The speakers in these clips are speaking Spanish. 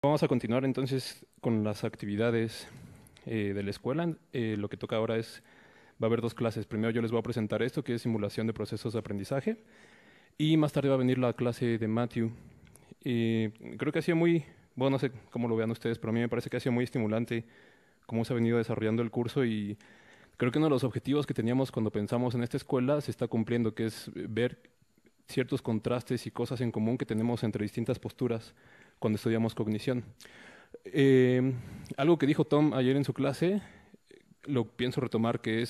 Vamos a continuar entonces con las actividades de la escuela. Lo que toca ahora va a haber dos clases. Primero yo les voy a presentar esto, que es simulación de procesos de aprendizaje, y más tarde va a venir la clase de Matthew. Creo que ha sido bueno, no sé cómo lo vean ustedes, pero a mí me parece que ha sido muy estimulante cómo se ha venido desarrollando el curso y creo que uno de los objetivos que teníamos cuando pensamos en esta escuela se está cumpliendo, que es ver ciertos contrastes y cosas en común que tenemos entre distintas posturas cuando estudiamos cognición. Eh, Algo que dijo Tom ayer en su clase, lo pienso retomar, él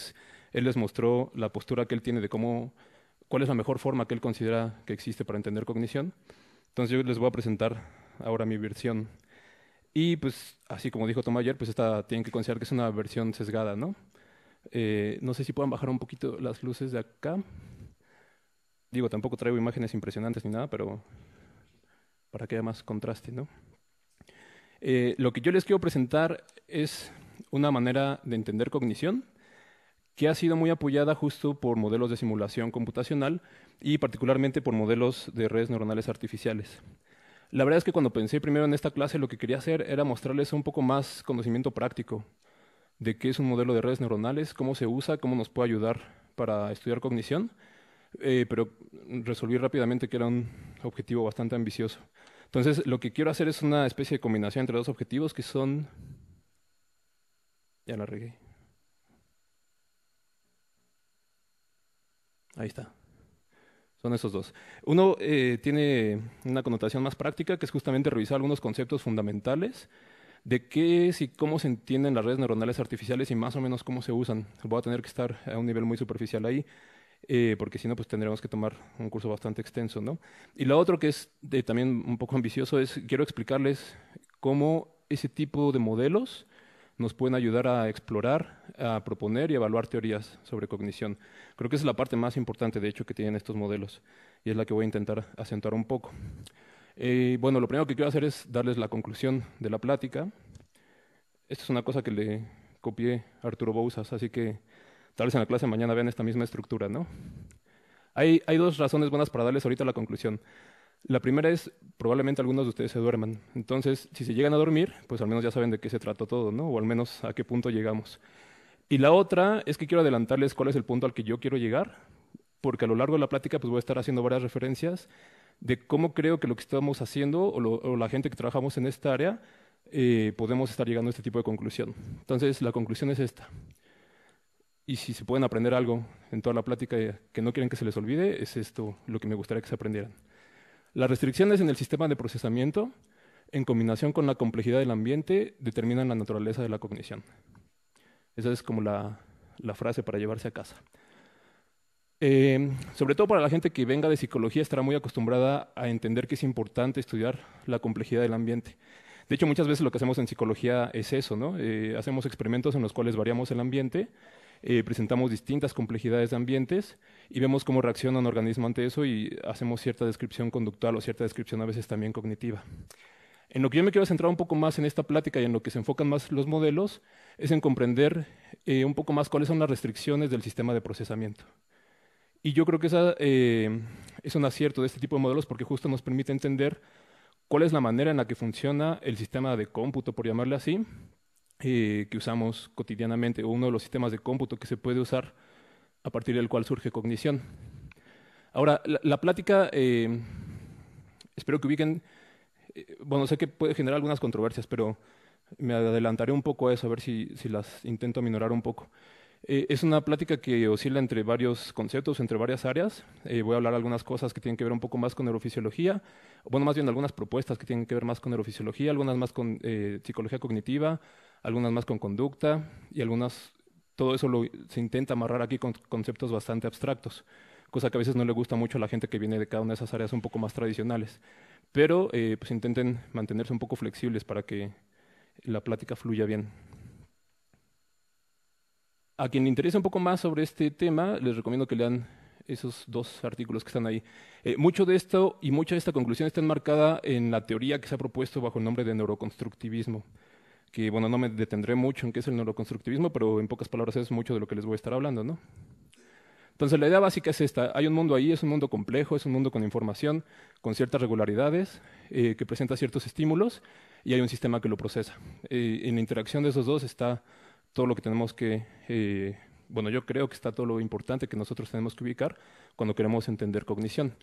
les mostró la postura que él tiene de cuál es la mejor forma que él considera que existe para entender cognición. Entonces yo les voy a presentar ahora mi versión. Y pues, así como dijo Tom ayer, pues esta tienen que considerar que es una versión sesgada, ¿no? No sé si puedan bajar un poquito las luces de acá. Digo, tampoco traigo imágenes impresionantes ni nada, pero para que haya más contraste, ¿no? Lo que yo les quiero presentar es una manera de entender cognición que ha sido muy apoyada justo por modelos de simulación computacional y particularmente por modelos de redes neuronales artificiales. La verdad es que cuando pensé primero en esta clase lo que quería hacer era mostrarles un poco más conocimiento práctico de qué es un modelo de redes neuronales, cómo se usa, cómo nos puede ayudar para estudiar cognición, pero resolví rápidamente que era un objetivo bastante ambicioso. Entonces, lo que quiero hacer es una especie de combinación entre dos objetivos que son... Ya la regué. Ahí está. Son esos dos. Uno tiene una connotación más práctica, que es justamente revisar algunos conceptos fundamentales de qué es y cómo se entienden las redes neuronales artificiales y más o menos cómo se usan. Voy a tener que estar a un nivel muy superficial ahí, porque si no, pues tendremos que tomar un curso bastante extenso, ¿no? Y lo otro que es también un poco ambicioso es, quiero explicarles cómo ese tipo de modelos nos pueden ayudar a explorar, a proponer y evaluar teorías sobre cognición. Creo que esa es la parte más importante, de hecho, que tienen estos modelos y es la que voy a intentar acentuar un poco. Bueno, lo primero que quiero hacer es darles la conclusión de la plática. Esto es una cosa que le copié a Arturo Bouzas, así que tal vez en la clase de mañana vean esta misma estructura, ¿no? Hay dos razones buenas para darles ahorita la conclusión. La primera es, probablemente algunos de ustedes se duerman. Entonces, si se llegan a dormir, pues al menos ya saben de qué se trató todo, ¿no? O al menos a qué punto llegamos. Y la otra es que quiero adelantarles cuál es el punto al que yo quiero llegar, porque a lo largo de la plática pues voy a estar haciendo varias referencias de cómo creo que lo que estamos haciendo o la gente que trabajamos en esta área podemos estar llegando a este tipo de conclusión. Entonces, la conclusión es esta. Y si se pueden aprender algo en toda la plática que no quieren que se les olvide, es esto lo que me gustaría que se aprendieran. Las restricciones en el sistema de procesamiento, en combinación con la complejidad del ambiente, determinan la naturaleza de la cognición. Esa es como la frase para llevarse a casa. Sobre todo para la gente que venga de psicología, estará muy acostumbrada a entender que es importante estudiar la complejidad del ambiente. De hecho, muchas veces lo que hacemos en psicología es eso, ¿no? Hacemos experimentos en los cuales variamos el ambiente, presentamos distintas complejidades de ambientes y vemos cómo reacciona un organismo ante eso y hacemos cierta descripción conductual o cierta descripción a veces también cognitiva. En lo que yo me quiero centrar un poco más en esta plática y en lo que se enfocan más los modelos es en comprender un poco más cuáles son las restricciones del sistema de procesamiento. Y yo creo que esa es un acierto de este tipo de modelos porque justo nos permite entender cuál es la manera en la que funciona el sistema de cómputo, por llamarle así, que usamos cotidianamente, o uno de los sistemas de cómputo que se puede usar a partir del cual surge cognición. Ahora, la plática, espero que ubiquen, bueno, sé que puede generar algunas controversias, pero me adelantaré un poco a eso, a ver si las intento aminorar un poco. Es una plática que oscila entre varios conceptos, entre varias áreas. Voy a hablar algunas cosas que tienen que ver un poco más con neurofisiología, bueno, más bien algunas propuestas que tienen que ver más con neurofisiología, algunas más con psicología cognitiva, algunas más con conducta y todo eso se intenta amarrar aquí con conceptos bastante abstractos, cosa que a veces no le gusta mucho a la gente que viene de cada una de esas áreas un poco más tradicionales. Pero pues intenten mantenerse un poco flexibles para que la plática fluya bien. A quien le interese un poco más sobre este tema, les recomiendo que lean esos dos artículos que están ahí. Mucho de esto y mucha de esta conclusión está enmarcada en la teoría que se ha propuesto bajo el nombre de neuroconstructivismo, que bueno, no me detendré mucho en qué es el neuroconstructivismo, pero en pocas palabras es mucho de lo que les voy a estar hablando, ¿no? Entonces la idea básica es esta, hay un mundo ahí, es un mundo complejo, es un mundo con información, con ciertas regularidades, que presenta ciertos estímulos, y hay un sistema que lo procesa. En la interacción de esos dos está todo lo que tenemos que, bueno, yo creo que está todo lo importante que nosotros tenemos que ubicar cuando queremos entender cognición.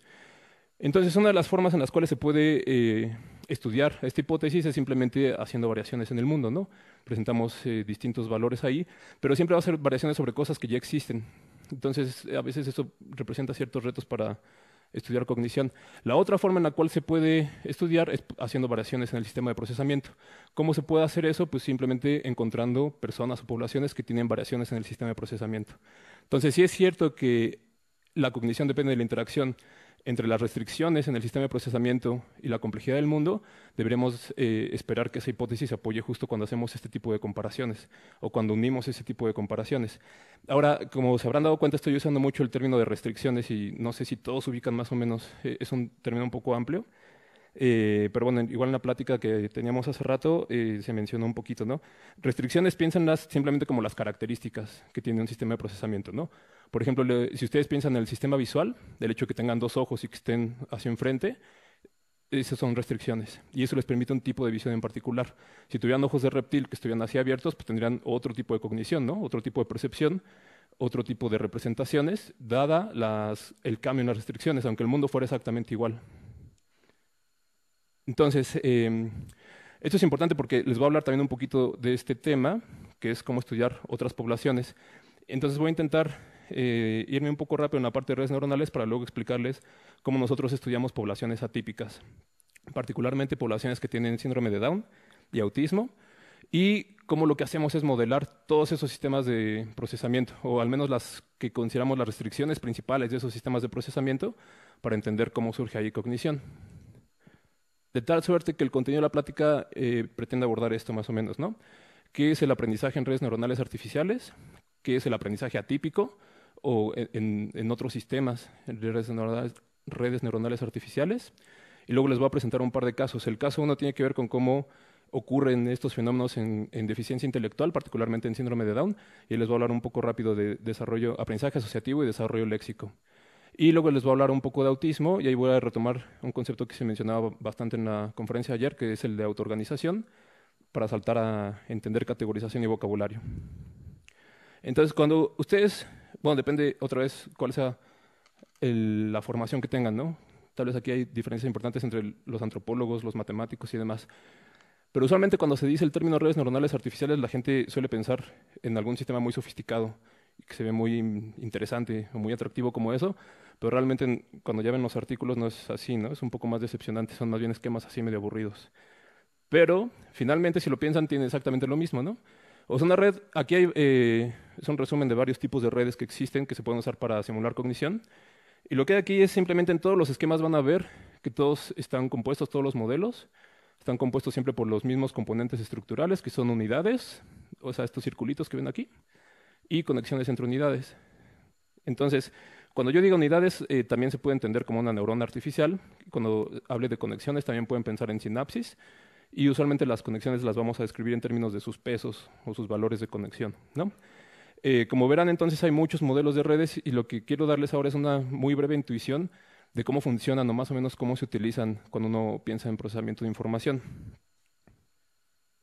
Entonces, una de las formas en las cuales se puede estudiar esta hipótesis es simplemente haciendo variaciones en el mundo, ¿no? Presentamos distintos valores ahí, pero siempre va a ser variaciones sobre cosas que ya existen. Entonces, a veces eso representa ciertos retos para estudiar cognición. La otra forma en la cual se puede estudiar es haciendo variaciones en el sistema de procesamiento. ¿Cómo se puede hacer eso? Pues simplemente encontrando personas o poblaciones que tienen variaciones en el sistema de procesamiento. Entonces, sí es cierto que la cognición depende de la interacción entre las restricciones en el sistema de procesamiento y la complejidad del mundo, deberemos esperar que esa hipótesis se apoye justo cuando hacemos este tipo de comparaciones o cuando unimos ese tipo de comparaciones. Ahora, como se habrán dado cuenta, estoy usando mucho el término de restricciones y no sé si todos ubican más o menos, es un término un poco amplio. Pero bueno, igual en la plática que teníamos hace rato se mencionó un poquito, ¿no? Restricciones, piénsenlas simplemente como las características que tiene un sistema de procesamiento, ¿no? Por ejemplo, si ustedes piensan en el sistema visual, del hecho de que tengan dos ojos y que estén hacia enfrente, esas son restricciones. Y eso les permite un tipo de visión en particular. Si tuvieran ojos de reptil que estuvieran así abiertos, pues tendrían otro tipo de cognición, ¿no? Otro tipo de percepción, otro tipo de representaciones, dada el cambio en las restricciones, aunque el mundo fuera exactamente igual. Entonces, esto es importante porque les voy a hablar también un poquito de este tema, que es cómo estudiar otras poblaciones. Entonces voy a intentar irme un poco rápido en la parte de redes neuronales para luego explicarles cómo nosotros estudiamos poblaciones atípicas, particularmente poblaciones que tienen síndrome de Down y autismo, y cómo lo que hacemos es modelar todos esos sistemas de procesamiento, o al menos las que consideramos las restricciones principales de esos sistemas de procesamiento, para entender cómo surge ahí cognición. De tal suerte que el contenido de la plática pretende abordar esto más o menos, ¿no? ¿Qué es el aprendizaje en redes neuronales artificiales? ¿Qué es el aprendizaje atípico? O en otros sistemas de redes neuronales artificiales. Y luego les voy a presentar un par de casos. El caso uno tiene que ver con cómo ocurren estos fenómenos en deficiencia intelectual, particularmente en síndrome de Down. Y les voy a hablar un poco rápido de aprendizaje asociativo y desarrollo léxico. Y luego les voy a hablar un poco de autismo y ahí voy a retomar un concepto que se mencionaba bastante en la conferencia de ayer, que es el de autoorganización, para saltar a entender categorización y vocabulario. Entonces, cuando ustedes, bueno, depende otra vez cuál sea la formación que tengan, ¿no? Tal vez aquí hay diferencias importantes entre los antropólogos, los matemáticos y demás. Pero usualmente cuando se dice el término redes neuronales artificiales, la gente suele pensar en algún sistema muy sofisticado, que se ve muy interesante o muy atractivo como eso, pero realmente cuando ya ven los artículos no es así, ¿no? Es un poco más decepcionante, son más bien esquemas así medio aburridos. Pero finalmente, si lo piensan, tiene exactamente lo mismo, ¿no? O sea, una red, aquí hay, es un resumen de varios tipos de redes que existen que se pueden usar para simular cognición. Y lo que hay aquí es simplemente en todos los esquemas van a ver que todos están compuestos, todos los modelos, están compuestos siempre por los mismos componentes estructurales, que son unidades, o sea, estos circulitos que ven aquí, y conexiones entre unidades. Entonces, cuando yo digo unidades, también se puede entender como una neurona artificial. Cuando hable de conexiones, también pueden pensar en sinapsis. Y usualmente las conexiones las vamos a describir en términos de sus pesos o sus valores de conexión, ¿no? Como verán, entonces hay muchos modelos de redes y lo que quiero darles ahora es una muy breve intuición de cómo funcionan o más o menos cómo se utilizan cuando uno piensa en procesamiento de información.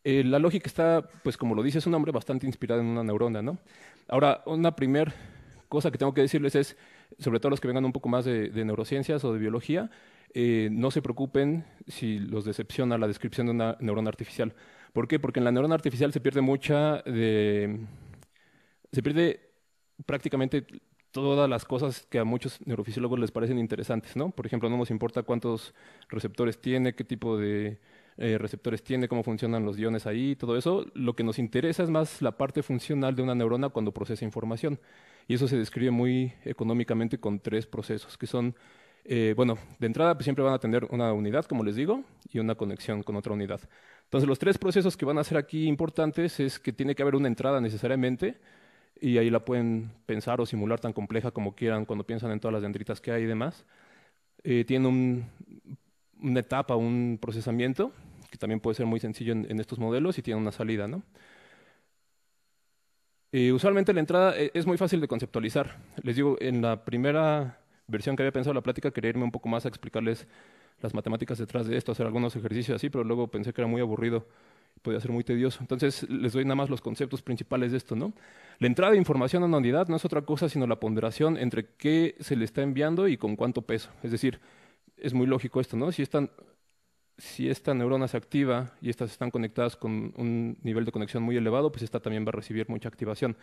La lógica está, pues como lo dice su nombre, bastante inspirada en una neurona, ¿no? Ahora, una primera cosa que tengo que decirles es, sobre todo los que vengan un poco más de neurociencias o de biología, no se preocupen si los decepciona la descripción de una neurona artificial. ¿Por qué? Porque en la neurona artificial se pierde se pierde prácticamente todas las cosas que a muchos neurofisiólogos les parecen interesantes, ¿no? Por ejemplo, no nos importa cuántos receptores tiene, qué tipo de receptores tiene, cómo funcionan los iones ahí, todo eso. Lo que nos interesa es más la parte funcional de una neurona cuando procesa información. Y eso se describe muy económicamente con tres procesos, que son, bueno, de entrada pues, siempre van a tener una unidad, como les digo, y una conexión con otra unidad. Entonces, los tres procesos que van a ser aquí importantes es que tiene que haber una entrada necesariamente, y ahí la pueden pensar o simular tan compleja como quieran cuando piensan en todas las dendritas que hay y demás. Tiene una etapa, un procesamiento, que también puede ser muy sencillo en estos modelos, y tiene una salida, ¿no? Usualmente la entrada es muy fácil de conceptualizar. Les digo, en la primera versión que había pensado la plática, quería irme un poco más a explicarles las matemáticas detrás de esto, hacer algunos ejercicios así, pero luego pensé que era muy aburrido, podía ser muy tedioso. Entonces les doy nada más los conceptos principales de esto, ¿no? La entrada de información a una unidad no es otra cosa sino la ponderación entre qué se le está enviando y con cuánto peso. Es decir, es muy lógico esto, ¿no? Si esta neurona se activa y estas están conectadas con un nivel de conexión muy elevado, pues esta también va a recibir mucha activación.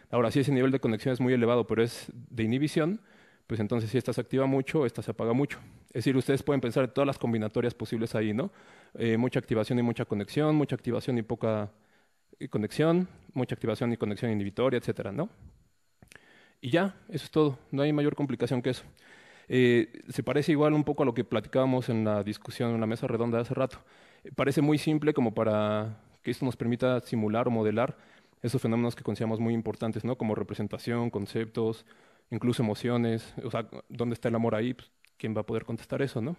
Ahora, si ese nivel de conexión es muy elevado, pero es de inhibición, pues entonces si esta se activa mucho, esta se apaga mucho. Es decir, ustedes pueden pensar en todas las combinatorias posibles ahí, ¿no? Mucha activación y mucha conexión, mucha activación y poca conexión, mucha activación y conexión inhibitoria, etcétera, ¿no? Y ya, eso es todo. No hay mayor complicación que eso. Se parece igual un poco a lo que platicábamos en la discusión en la mesa redonda de hace rato. Parece muy simple como para que esto nos permita simular o modelar esos fenómenos que consideramos muy importantes, ¿no? Como representación, conceptos, incluso emociones. O sea, ¿dónde está el amor ahí? Pues, ¿quién va a poder contestar eso, no?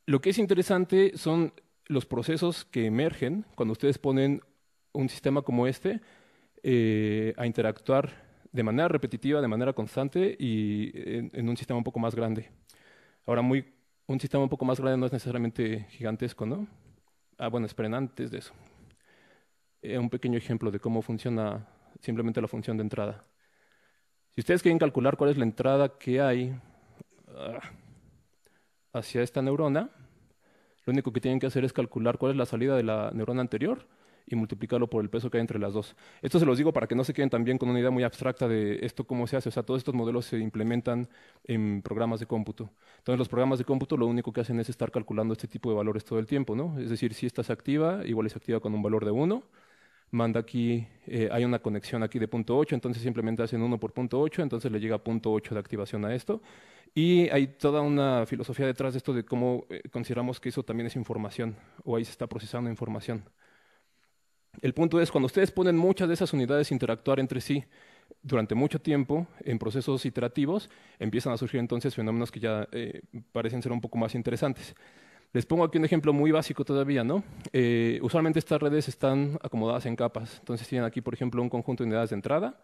Lo que es interesante son los procesos que emergen cuando ustedes ponen un sistema como este a interactuar de manera repetitiva, de manera constante y en un sistema un poco más grande. Ahora, un sistema un poco más grande no es necesariamente gigantesco, ¿no? Ah, bueno, esperen, antes de eso. Un pequeño ejemplo de cómo funciona simplemente la función de entrada. Si ustedes quieren calcular cuál es la entrada que hay hacia esta neurona, lo único que tienen que hacer es calcular cuál es la salida de la neurona anterior y multiplicarlo por el peso que hay entre las dos. Esto se los digo para que no se queden también con una idea muy abstracta de esto cómo se hace. O sea, todos estos modelos se implementan en programas de cómputo. Entonces, los programas de cómputo lo único que hacen es estar calculando este tipo de valores todo el tiempo, ¿no? Es decir, si esta se activa, igual se activa con un valor de 1. Manda aquí, hay una conexión aquí de punto 8, entonces simplemente hacen 1 por punto 8, entonces le llega punto 8 de activación a esto. Y hay toda una filosofía detrás de esto de cómo consideramos que eso también es información, o ahí se está procesando información. El punto es, cuando ustedes ponen muchas de esas unidades a interactuar entre sí durante mucho tiempo en procesos iterativos, empiezan a surgir entonces fenómenos que ya parecen ser un poco más interesantes. Les pongo aquí un ejemplo muy básico todavía, ¿no? Usualmente estas redes están acomodadas en capas. Entonces tienen aquí, por ejemplo, un conjunto de unidades de entrada,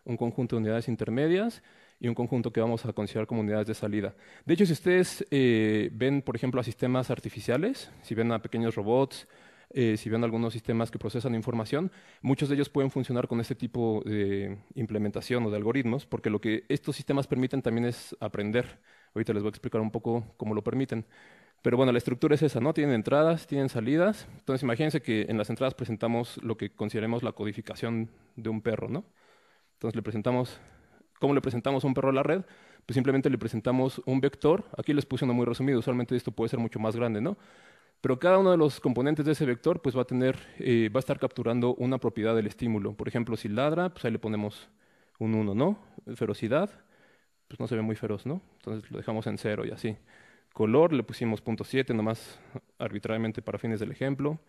un conjunto de unidades intermedias y un conjunto que vamos a considerar como unidades de salida. De hecho, si ustedes ven, por ejemplo, a sistemas artificiales, si ven a pequeños robots, si ven algunos sistemas que procesan información, muchos de ellos pueden funcionar con este tipo de implementación o de algoritmos, porque lo que estos sistemas permiten también es aprender. Ahorita les voy a explicar un poco cómo lo permiten. Pero bueno, la estructura es esa, ¿no? Tienen entradas, tienen salidas. Entonces, imagínense que en las entradas presentamos lo que consideremos la codificación de un perro, ¿no? Entonces, ¿cómo le presentamos a un perro a la red? Pues simplemente le presentamos un vector. Aquí les puse uno muy resumido. Usualmente esto puede ser mucho más grande, ¿no? Pero cada uno de los componentes de ese vector pues va a estar capturando una propiedad del estímulo. Por ejemplo, si ladra, pues ahí le ponemos un 1, ¿no? Ferocidad, pues no se ve muy feroz, ¿no? Entonces lo dejamos en 0 y así. Color, le pusimos 0.7 nomás arbitrariamente para fines del ejemplo.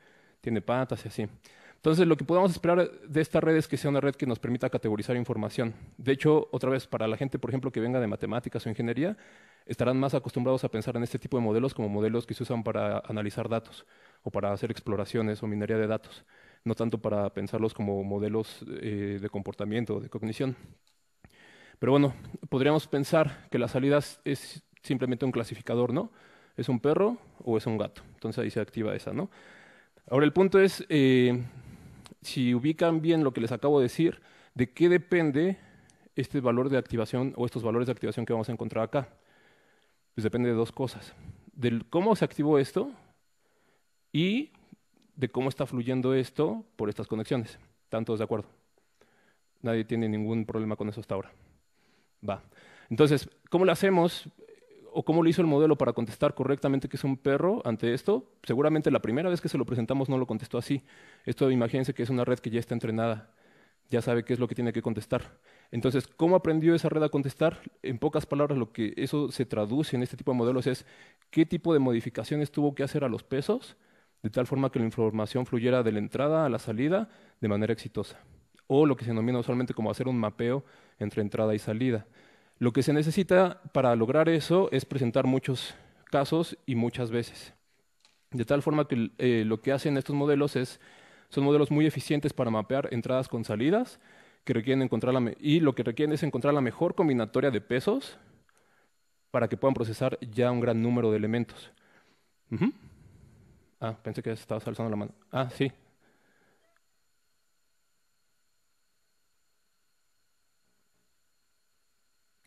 Tiene patas y así. Entonces, lo que podemos esperar de esta red es que sea una red que nos permita categorizar información. De hecho, otra vez, para la gente, por ejemplo, que venga de matemáticas o ingeniería, estarán más acostumbrados a pensar en este tipo de modelos como modelos que se usan para analizar datos o para hacer exploraciones o minería de datos, no tanto para pensarlos como modelos de comportamiento o de cognición. Pero bueno, podríamos pensar que la salida es simplemente un clasificador, ¿no? ¿Es un perro o es un gato? Entonces ahí se activa esa, ¿no? Ahora el punto es, si ubican bien lo que les acabo de decir, ¿de qué depende este valor de activación o estos valores de activación que vamos a encontrar acá? Pues depende de dos cosas. De cómo se activó esto y de cómo está fluyendo esto por estas conexiones. ¿Están todos de acuerdo? Nadie tiene ningún problema con eso hasta ahora. Va. Entonces, ¿cómo lo hacemos? ¿O cómo lo hizo el modelo para contestar correctamente que es un perro ante esto? Seguramente la primera vez que se lo presentamos no lo contestó así. Esto imagínense que es una red que ya está entrenada, ya sabe qué es lo que tiene que contestar. Entonces, ¿cómo aprendió esa red a contestar? En pocas palabras, lo que eso se traduce en este tipo de modelos es qué tipo de modificaciones tuvo que hacer a los pesos, de tal forma que la información fluyera de la entrada a la salida de manera exitosa. O lo que se denomina usualmente como hacer un mapeo entre entrada y salida. Lo que se necesita para lograr eso es presentar muchos casos y muchas veces. De tal forma que lo que hacen estos modelos son modelos muy eficientes para mapear entradas con salidas, que requieren y lo que requieren es encontrar la mejor combinatoria de pesos para que puedan procesar ya un gran número de elementos. Ujú. Ah, pensé que estabas alzando la mano. Ah, sí.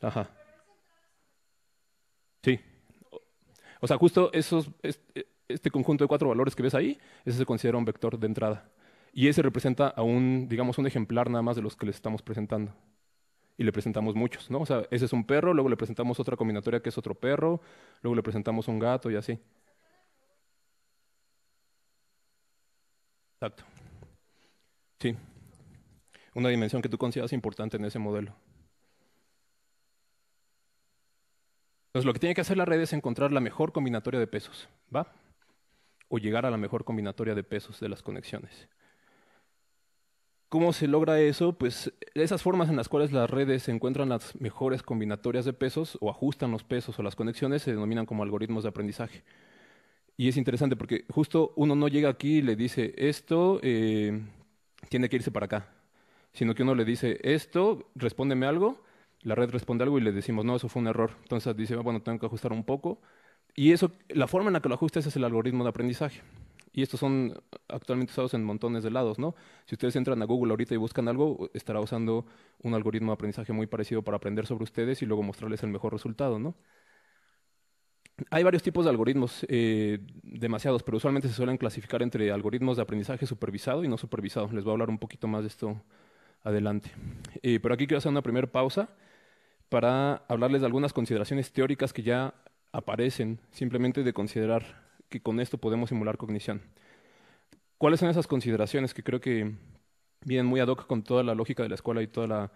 Ajá. Sí. O sea, justo este conjunto de cuatro valores que ves ahí, ese se considera un vector de entrada. Y ese representa a un, digamos, un ejemplar nada más de los que les estamos presentando. Y le presentamos muchos, ¿no? O sea, ese es un perro, luego le presentamos otra combinatoria que es otro perro, luego le presentamos un gato y así. Exacto. Sí. Una dimensión que tú consideras importante en ese modelo. Entonces, lo que tiene que hacer la red es encontrar la mejor combinatoria de pesos, ¿va? O llegar a la mejor combinatoria de pesos de las conexiones. ¿Cómo se logra eso? Pues esas formas en las cuales las redes encuentran las mejores combinatorias de pesos o ajustan los pesos o las conexiones se denominan como algoritmos de aprendizaje. Y es interesante porque justo uno no llega aquí y le dice esto tiene que irse para acá, sino que uno le dice esto, respóndeme algo, la red responde algo y le decimos no, eso fue un error. Entonces dice, bueno, tengo que ajustar un poco. Y eso, la forma en la que lo ajustas es el algoritmo de aprendizaje. Y estos son actualmente usados en montones de lados, ¿no? Si ustedes entran a Google ahorita y buscan algo, estará usando un algoritmo de aprendizaje muy parecido para aprender sobre ustedes y luego mostrarles el mejor resultado, ¿no? Hay varios tipos de algoritmos, demasiados, pero usualmente se suelen clasificar entre algoritmos de aprendizaje supervisado y no supervisado. Les voy a hablar un poquito más de esto adelante. Pero aquí quiero hacer una primera pausa para hablarles de algunas consideraciones teóricas que ya aparecen, simplemente de considerar que con esto podemos simular cognición. ¿Cuáles son esas consideraciones que creo que vienen muy ad hoc con toda la lógica de la escuela y toda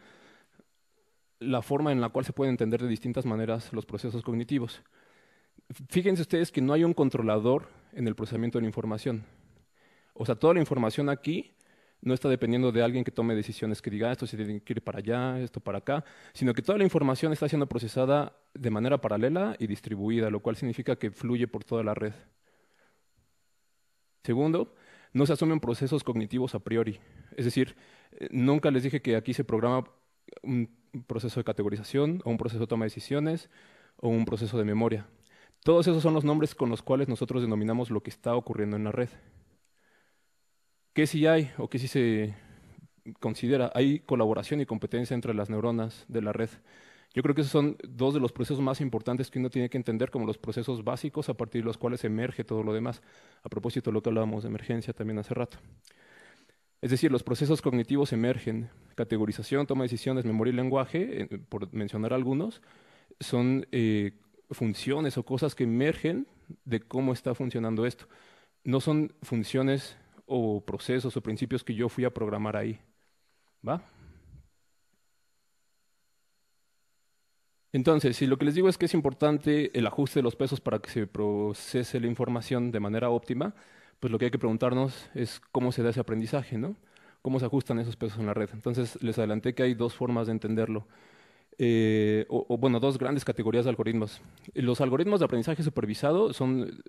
la forma en la cual se pueden entender de distintas maneras los procesos cognitivos? Fíjense ustedes que no hay un controlador en el procesamiento de la información. O sea, toda la información aquí no está dependiendo de alguien que tome decisiones que diga, esto se tiene que ir para allá, esto para acá, sino que toda la información está siendo procesada de manera paralela y distribuida, lo cual significa que fluye por toda la red. Segundo, no se asumen procesos cognitivos a priori. Es decir, nunca les dije que aquí se programa un proceso de categorización o un proceso de toma de decisiones o un proceso de memoria. Todos esos son los nombres con los cuales nosotros denominamos lo que está ocurriendo en la red. ¿Qué sí hay o qué sí se considera? Hay colaboración y competencia entre las neuronas de la red. Yo creo que esos son dos de los procesos más importantes que uno tiene que entender como los procesos básicos a partir de los cuales emerge todo lo demás. A propósito de lo que hablábamos de emergencia también hace rato. Es decir, los procesos cognitivos emergen. Categorización, toma de decisiones, memoria y lenguaje, por mencionar algunos, son funciones o cosas que emergen de cómo está funcionando esto. No son funciones o procesos o principios que yo fui a programar ahí. ¿Va? Entonces, si lo que les digo es que es importante el ajuste de los pesos para que se procese la información de manera óptima, pues lo que hay que preguntarnos es cómo se da ese aprendizaje, ¿no? ¿Cómo se ajustan esos pesos en la red? Entonces, les adelanté que hay dos formas de entenderlo. Bueno, dos grandes categorías de algoritmos. Los algoritmos de aprendizaje supervisado son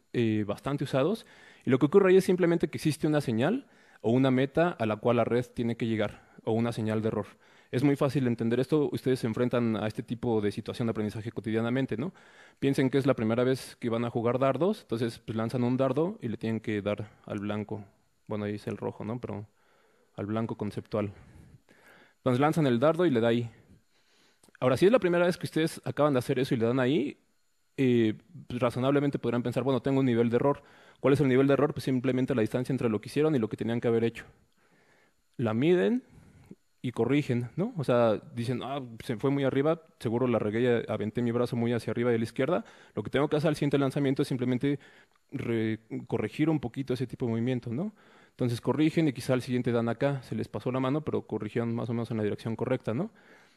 bastante usados y lo que ocurre ahí es simplemente que existe una señal o una meta a la cual la red tiene que llegar o una señal de error. Es muy fácil entender esto, ustedes se enfrentan a este tipo de situación de aprendizaje cotidianamente, ¿no? Piensen que es la primera vez que van a jugar dardos, entonces pues, lanzan un dardo y le tienen que dar al blanco. Bueno, ahí es el rojo, ¿no? Pero al blanco conceptual. Entonces lanzan el dardo y le da ahí. Ahora, si es la primera vez que ustedes acaban de hacer eso y le dan ahí, pues, razonablemente podrán pensar, bueno, tengo un nivel de error. ¿Cuál es el nivel de error? Pues simplemente la distancia entre lo que hicieron y lo que tenían que haber hecho. La miden y corrigen, ¿no? O sea, dicen, ah, se fue muy arriba, seguro la regué, aventé mi brazo muy hacia arriba y a la izquierda. Lo que tengo que hacer al siguiente lanzamiento es simplemente corregir un poquito ese tipo de movimiento, ¿no? Entonces corrigen y quizá al siguiente dan acá, se les pasó la mano, pero corrigieron más o menos en la dirección correcta, ¿no?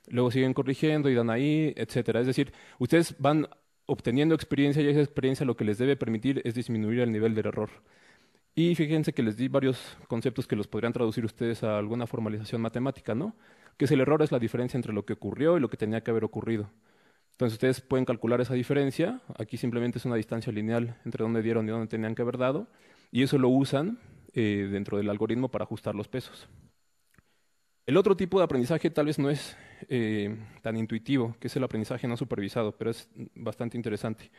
Luego siguen corrigiendo y dan ahí, etcétera. Es decir, ustedes van obteniendo experiencia y esa experiencia lo que les debe permitir es disminuir el nivel del error. Y fíjense que les di varios conceptos que los podrían traducir ustedes a alguna formalización matemática, ¿no? Que es el error es la diferencia entre lo que ocurrió y lo que tenía que haber ocurrido. Entonces ustedes pueden calcular esa diferencia. Aquí simplemente es una distancia lineal entre dónde dieron y dónde tenían que haber dado. Y eso lo usan dentro del algoritmo para ajustar los pesos. El otro tipo de aprendizaje tal vez no es tan intuitivo, que es el aprendizaje no supervisado, pero es bastante interesante.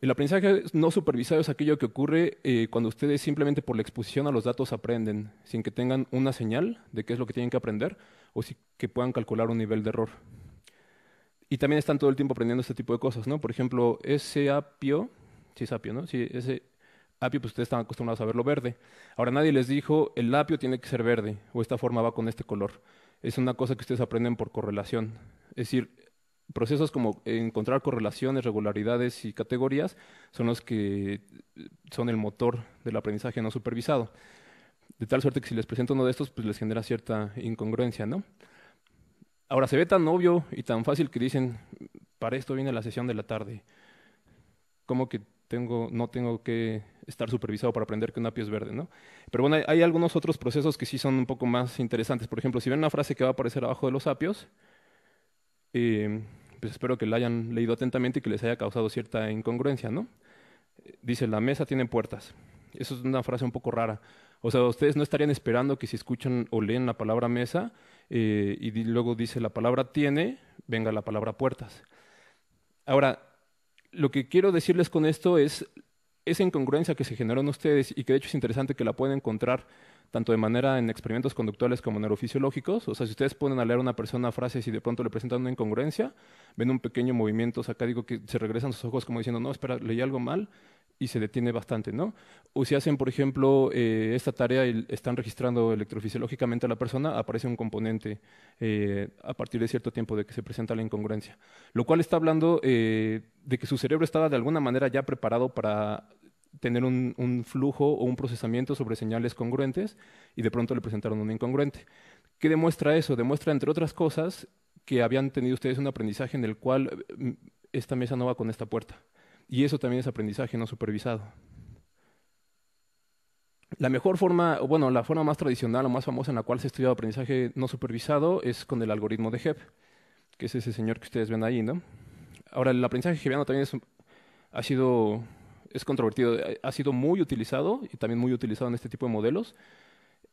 El aprendizaje no supervisado es aquello que ocurre cuando ustedes simplemente por la exposición a los datos aprenden, sin que tengan una señal de qué es lo que tienen que aprender o que puedan calcular un nivel de error. Y también están todo el tiempo aprendiendo este tipo de cosas, ¿no? Por ejemplo, ese apio, sí es apio, ¿no? Sí, ese apio, pues ustedes están acostumbrados a verlo verde. Ahora nadie les dijo, el apio tiene que ser verde, o esta forma va con este color. Es una cosa que ustedes aprenden por correlación. Es decir, procesos como encontrar correlaciones, regularidades y categorías son los que son el motor del aprendizaje no supervisado. De tal suerte que si les presento uno de estos, pues les genera cierta incongruencia, ¿no? Ahora, se ve tan obvio y tan fácil que dicen, para esto viene la sesión de la tarde. ¿Cómo que no tengo que estar supervisado para aprender que un apio es verde, ¿no? Pero bueno, hay algunos otros procesos que sí son un poco más interesantes. Por ejemplo, si ven una frase que va a aparecer abajo de los apios, pues espero que la hayan leído atentamente y que les haya causado cierta incongruencia, ¿no? Dice, la mesa tiene puertas. Eso es una frase un poco rara. O sea, ustedes no estarían esperando que si escuchan o leen la palabra mesa luego dice la palabra tiene, venga la palabra puertas. Ahora, lo que quiero decirles con esto es esa incongruencia que se generó en ustedes y que de hecho es interesante que la pueden encontrar tanto de manera en experimentos conductuales como neurofisiológicos. O sea, si ustedes ponen a leer a una persona frases y de pronto le presentan una incongruencia, ven un pequeño movimiento sacádico que se regresan sus ojos como diciendo, no, espera, leí algo mal, y se detiene bastante, ¿no? O si hacen, por ejemplo, esta tarea y están registrando electrofisiológicamente a la persona, aparece un componente a partir de cierto tiempo de que se presenta la incongruencia. Lo cual está hablando de que su cerebro estaba de alguna manera ya preparado para tener un flujo o un procesamiento sobre señales congruentes y de pronto le presentaron una incongruente. ¿Qué demuestra eso? Demuestra, entre otras cosas, que habían tenido ustedes un aprendizaje en el cual esta mesa no va con esta puerta. Y eso también es aprendizaje no supervisado. La mejor forma, o bueno, la forma más tradicional o más famosa en la cual se estudia aprendizaje no supervisado es con el algoritmo de Hebb, que es ese señor que ustedes ven ahí, ¿no? Ahora, el aprendizaje hebbiano también es controvertido, ha sido muy utilizado y también muy utilizado en este tipo de modelos.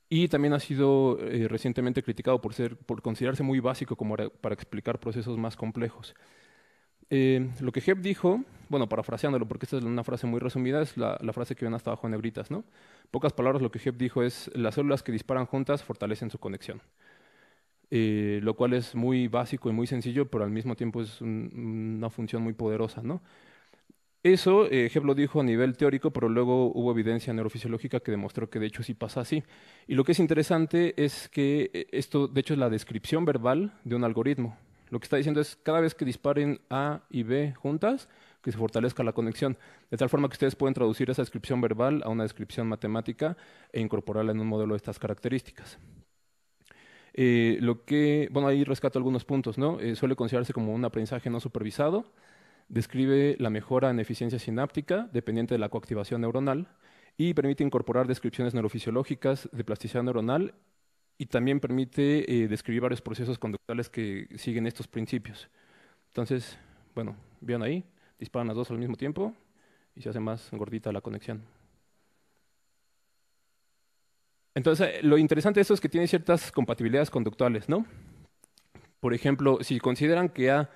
Y también ha sido recientemente criticado por considerarse muy básico como para explicar procesos más complejos. Lo que Hebb dijo, bueno, parafraseándolo, porque esta es una frase muy resumida, es la frase que ven hasta abajo en negritas, ¿no? Pocas palabras, lo que Hebb dijo es, las células que disparan juntas fortalecen su conexión. Lo cual es muy básico y muy sencillo, pero al mismo tiempo es una función muy poderosa, ¿no? Eso Hebb lo dijo a nivel teórico, pero luego hubo evidencia neurofisiológica que demostró que de hecho sí pasa así. Y lo que es interesante es que esto, de hecho, es la descripción verbal de un algoritmo. Lo que está diciendo es cada vez que disparen A y B juntas, que se fortalezca la conexión, de tal forma que ustedes pueden traducir esa descripción verbal a una descripción matemática e incorporarla en un modelo de estas características. Bueno, ahí rescato algunos puntos, ¿no? Suele considerarse como un aprendizaje no supervisado, describe la mejora en eficiencia sináptica dependiente de la coactivación neuronal y permite incorporar descripciones neurofisiológicas de plasticidad neuronal y también permite describir varios procesos conductuales que siguen estos principios. Entonces, bueno, vean ahí, disparan las dos al mismo tiempo y se hace más gordita la conexión. Entonces, lo interesante de esto es que tiene ciertas compatibilidades conductuales, ¿no? Por ejemplo, si consideran que A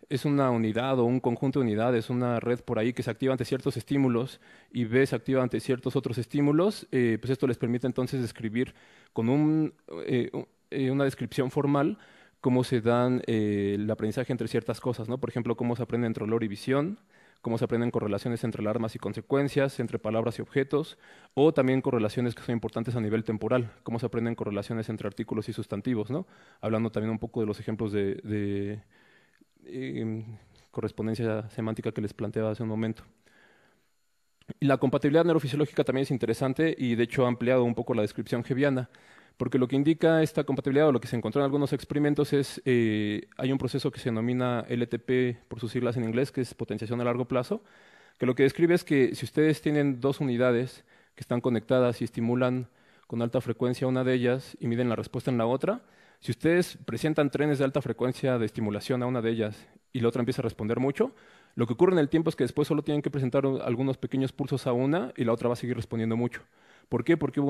es una unidad o un conjunto de unidades, una red por ahí que se activa ante ciertos estímulos y B se activa ante ciertos otros estímulos, pues esto les permite entonces describir con una descripción formal cómo se dan el aprendizaje entre ciertas cosas, ¿no? Por ejemplo, cómo se aprende entre olor y visión, cómo se aprenden correlaciones entre alarmas y consecuencias, entre palabras y objetos, o también correlaciones que son importantes a nivel temporal, cómo se aprenden correlaciones entre artículos y sustantivos, ¿no? Hablando también un poco de los ejemplos de correspondencia semántica que les planteaba hace un momento. Y la compatibilidad neurofisiológica también es interesante y de hecho ha ampliado un poco la descripción hebbiana, porque lo que indica esta compatibilidad o lo que se encontró en algunos experimentos es, hay un proceso que se denomina LTP por sus siglas en inglés, que es potenciación a largo plazo, que lo que describe es que si ustedes tienen dos unidades que están conectadas y estimulan con alta frecuencia una de ellas y miden la respuesta en la otra, si ustedes presentan trenes de alta frecuencia de estimulación a una de ellas y la otra empieza a responder mucho, lo que ocurre en el tiempo es que después solo tienen que presentar algunos pequeños pulsos a una y la otra va a seguir respondiendo mucho. ¿Por qué? Porque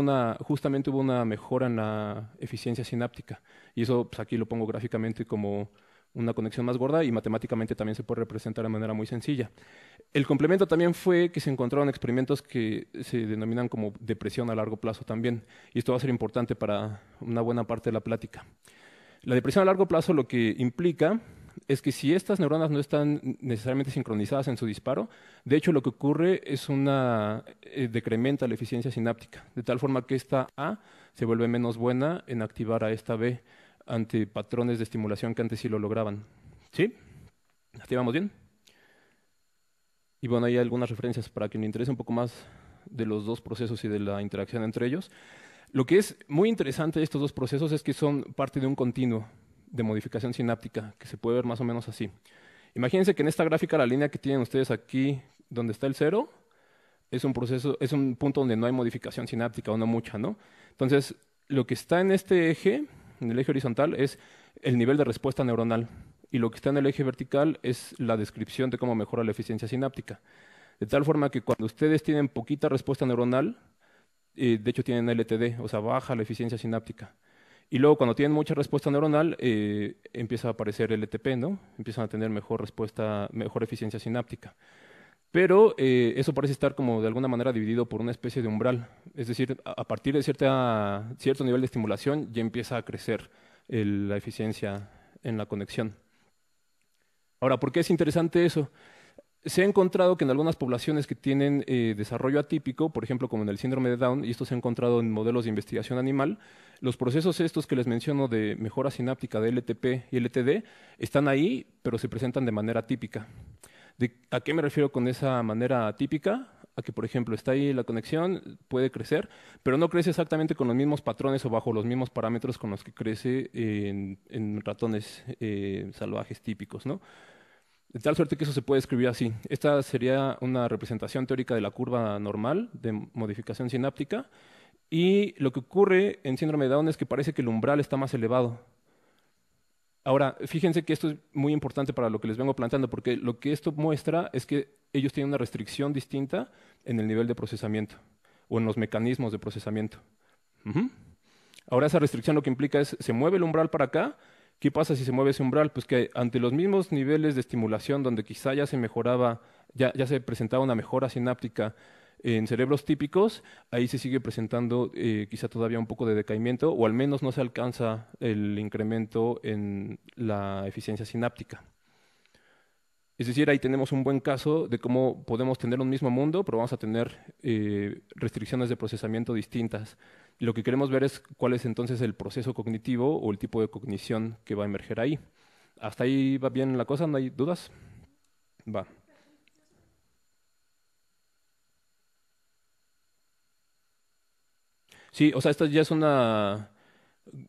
justamente hubo una mejora en la eficiencia sináptica. Y eso pues aquí lo pongo gráficamente como una conexión más gorda y matemáticamente también se puede representar de manera muy sencilla. El complemento también fue que se encontraron experimentos que se denominan como depresión a largo plazo también. Y esto va a ser importante para una buena parte de la plática. La depresión a largo plazo lo que implica es que si estas neuronas no están necesariamente sincronizadas en su disparo, de hecho lo que ocurre es decrementa la eficiencia sináptica, de tal forma que esta A se vuelve menos buena en activar a esta B ante patrones de estimulación que antes sí lo lograban. ¿Sí? ¿Hasta ahí vamos bien? Y bueno, hay algunas referencias para quien le interese un poco más de los dos procesos y de la interacción entre ellos. Lo que es muy interesante de estos dos procesos es que son parte de un continuo de modificación sináptica, que se puede ver más o menos así. Imagínense que en esta gráfica la línea que tienen ustedes aquí, donde está el 0, es un proceso, es un punto donde no hay modificación sináptica o no mucha, ¿no? Entonces, lo que está en este eje, en el eje horizontal, es el nivel de respuesta neuronal. Y lo que está en el eje vertical es la descripción de cómo mejora la eficiencia sináptica. De tal forma que cuando ustedes tienen poquita respuesta neuronal, de hecho tienen LTD, o sea, baja la eficiencia sináptica. Y luego cuando tienen mucha respuesta neuronal, empieza a aparecer LTP, ¿no? Empiezan a tener mejor respuesta, mejor eficiencia sináptica. Pero eso parece estar como de alguna manera dividido por una especie de umbral. Es decir, a partir de cierto nivel de estimulación ya empieza a crecer la eficiencia en la conexión. Ahora, ¿por qué es interesante eso? Se ha encontrado que en algunas poblaciones que tienen desarrollo atípico, por ejemplo, como en el síndrome de Down, y esto se ha encontrado en modelos de investigación animal, los procesos estos que les menciono de mejora sináptica de LTP y LTD están ahí, pero se presentan de manera atípica. ¿A qué me refiero con esa manera atípica? A que, por ejemplo, está ahí la conexión, puede crecer, pero no crece exactamente con los mismos patrones o bajo los mismos parámetros con los que crece en ratones salvajes típicos, ¿no? De tal suerte que eso se puede escribir así. Esta sería una representación teórica de la curva normal de modificación sináptica. Y lo que ocurre en síndrome de Down es que parece que el umbral está más elevado. Ahora, fíjense que esto es muy importante para lo que les vengo planteando, porque lo que esto muestra es que ellos tienen una restricción distinta en el nivel de procesamiento o en los mecanismos de procesamiento. Ahora, esa restricción lo que implica es, se mueve el umbral para acá. ¿Qué pasa si se mueve ese umbral? Pues que ante los mismos niveles de estimulación donde quizá ya se mejoraba, ya se presentaba una mejora sináptica en cerebros típicos, ahí se sigue presentando quizá todavía un poco de decaimiento o al menos no se alcanza el incremento en la eficiencia sináptica. Es decir, ahí tenemos un buen caso de cómo podemos tener un mismo mundo, pero vamos a tener restricciones de procesamiento distintas. Y lo que queremos ver es cuál es entonces el proceso cognitivo o el tipo de cognición que va a emerger ahí. ¿Hasta ahí va bien la cosa? ¿No hay dudas? Va. Sí, o sea, esta ya es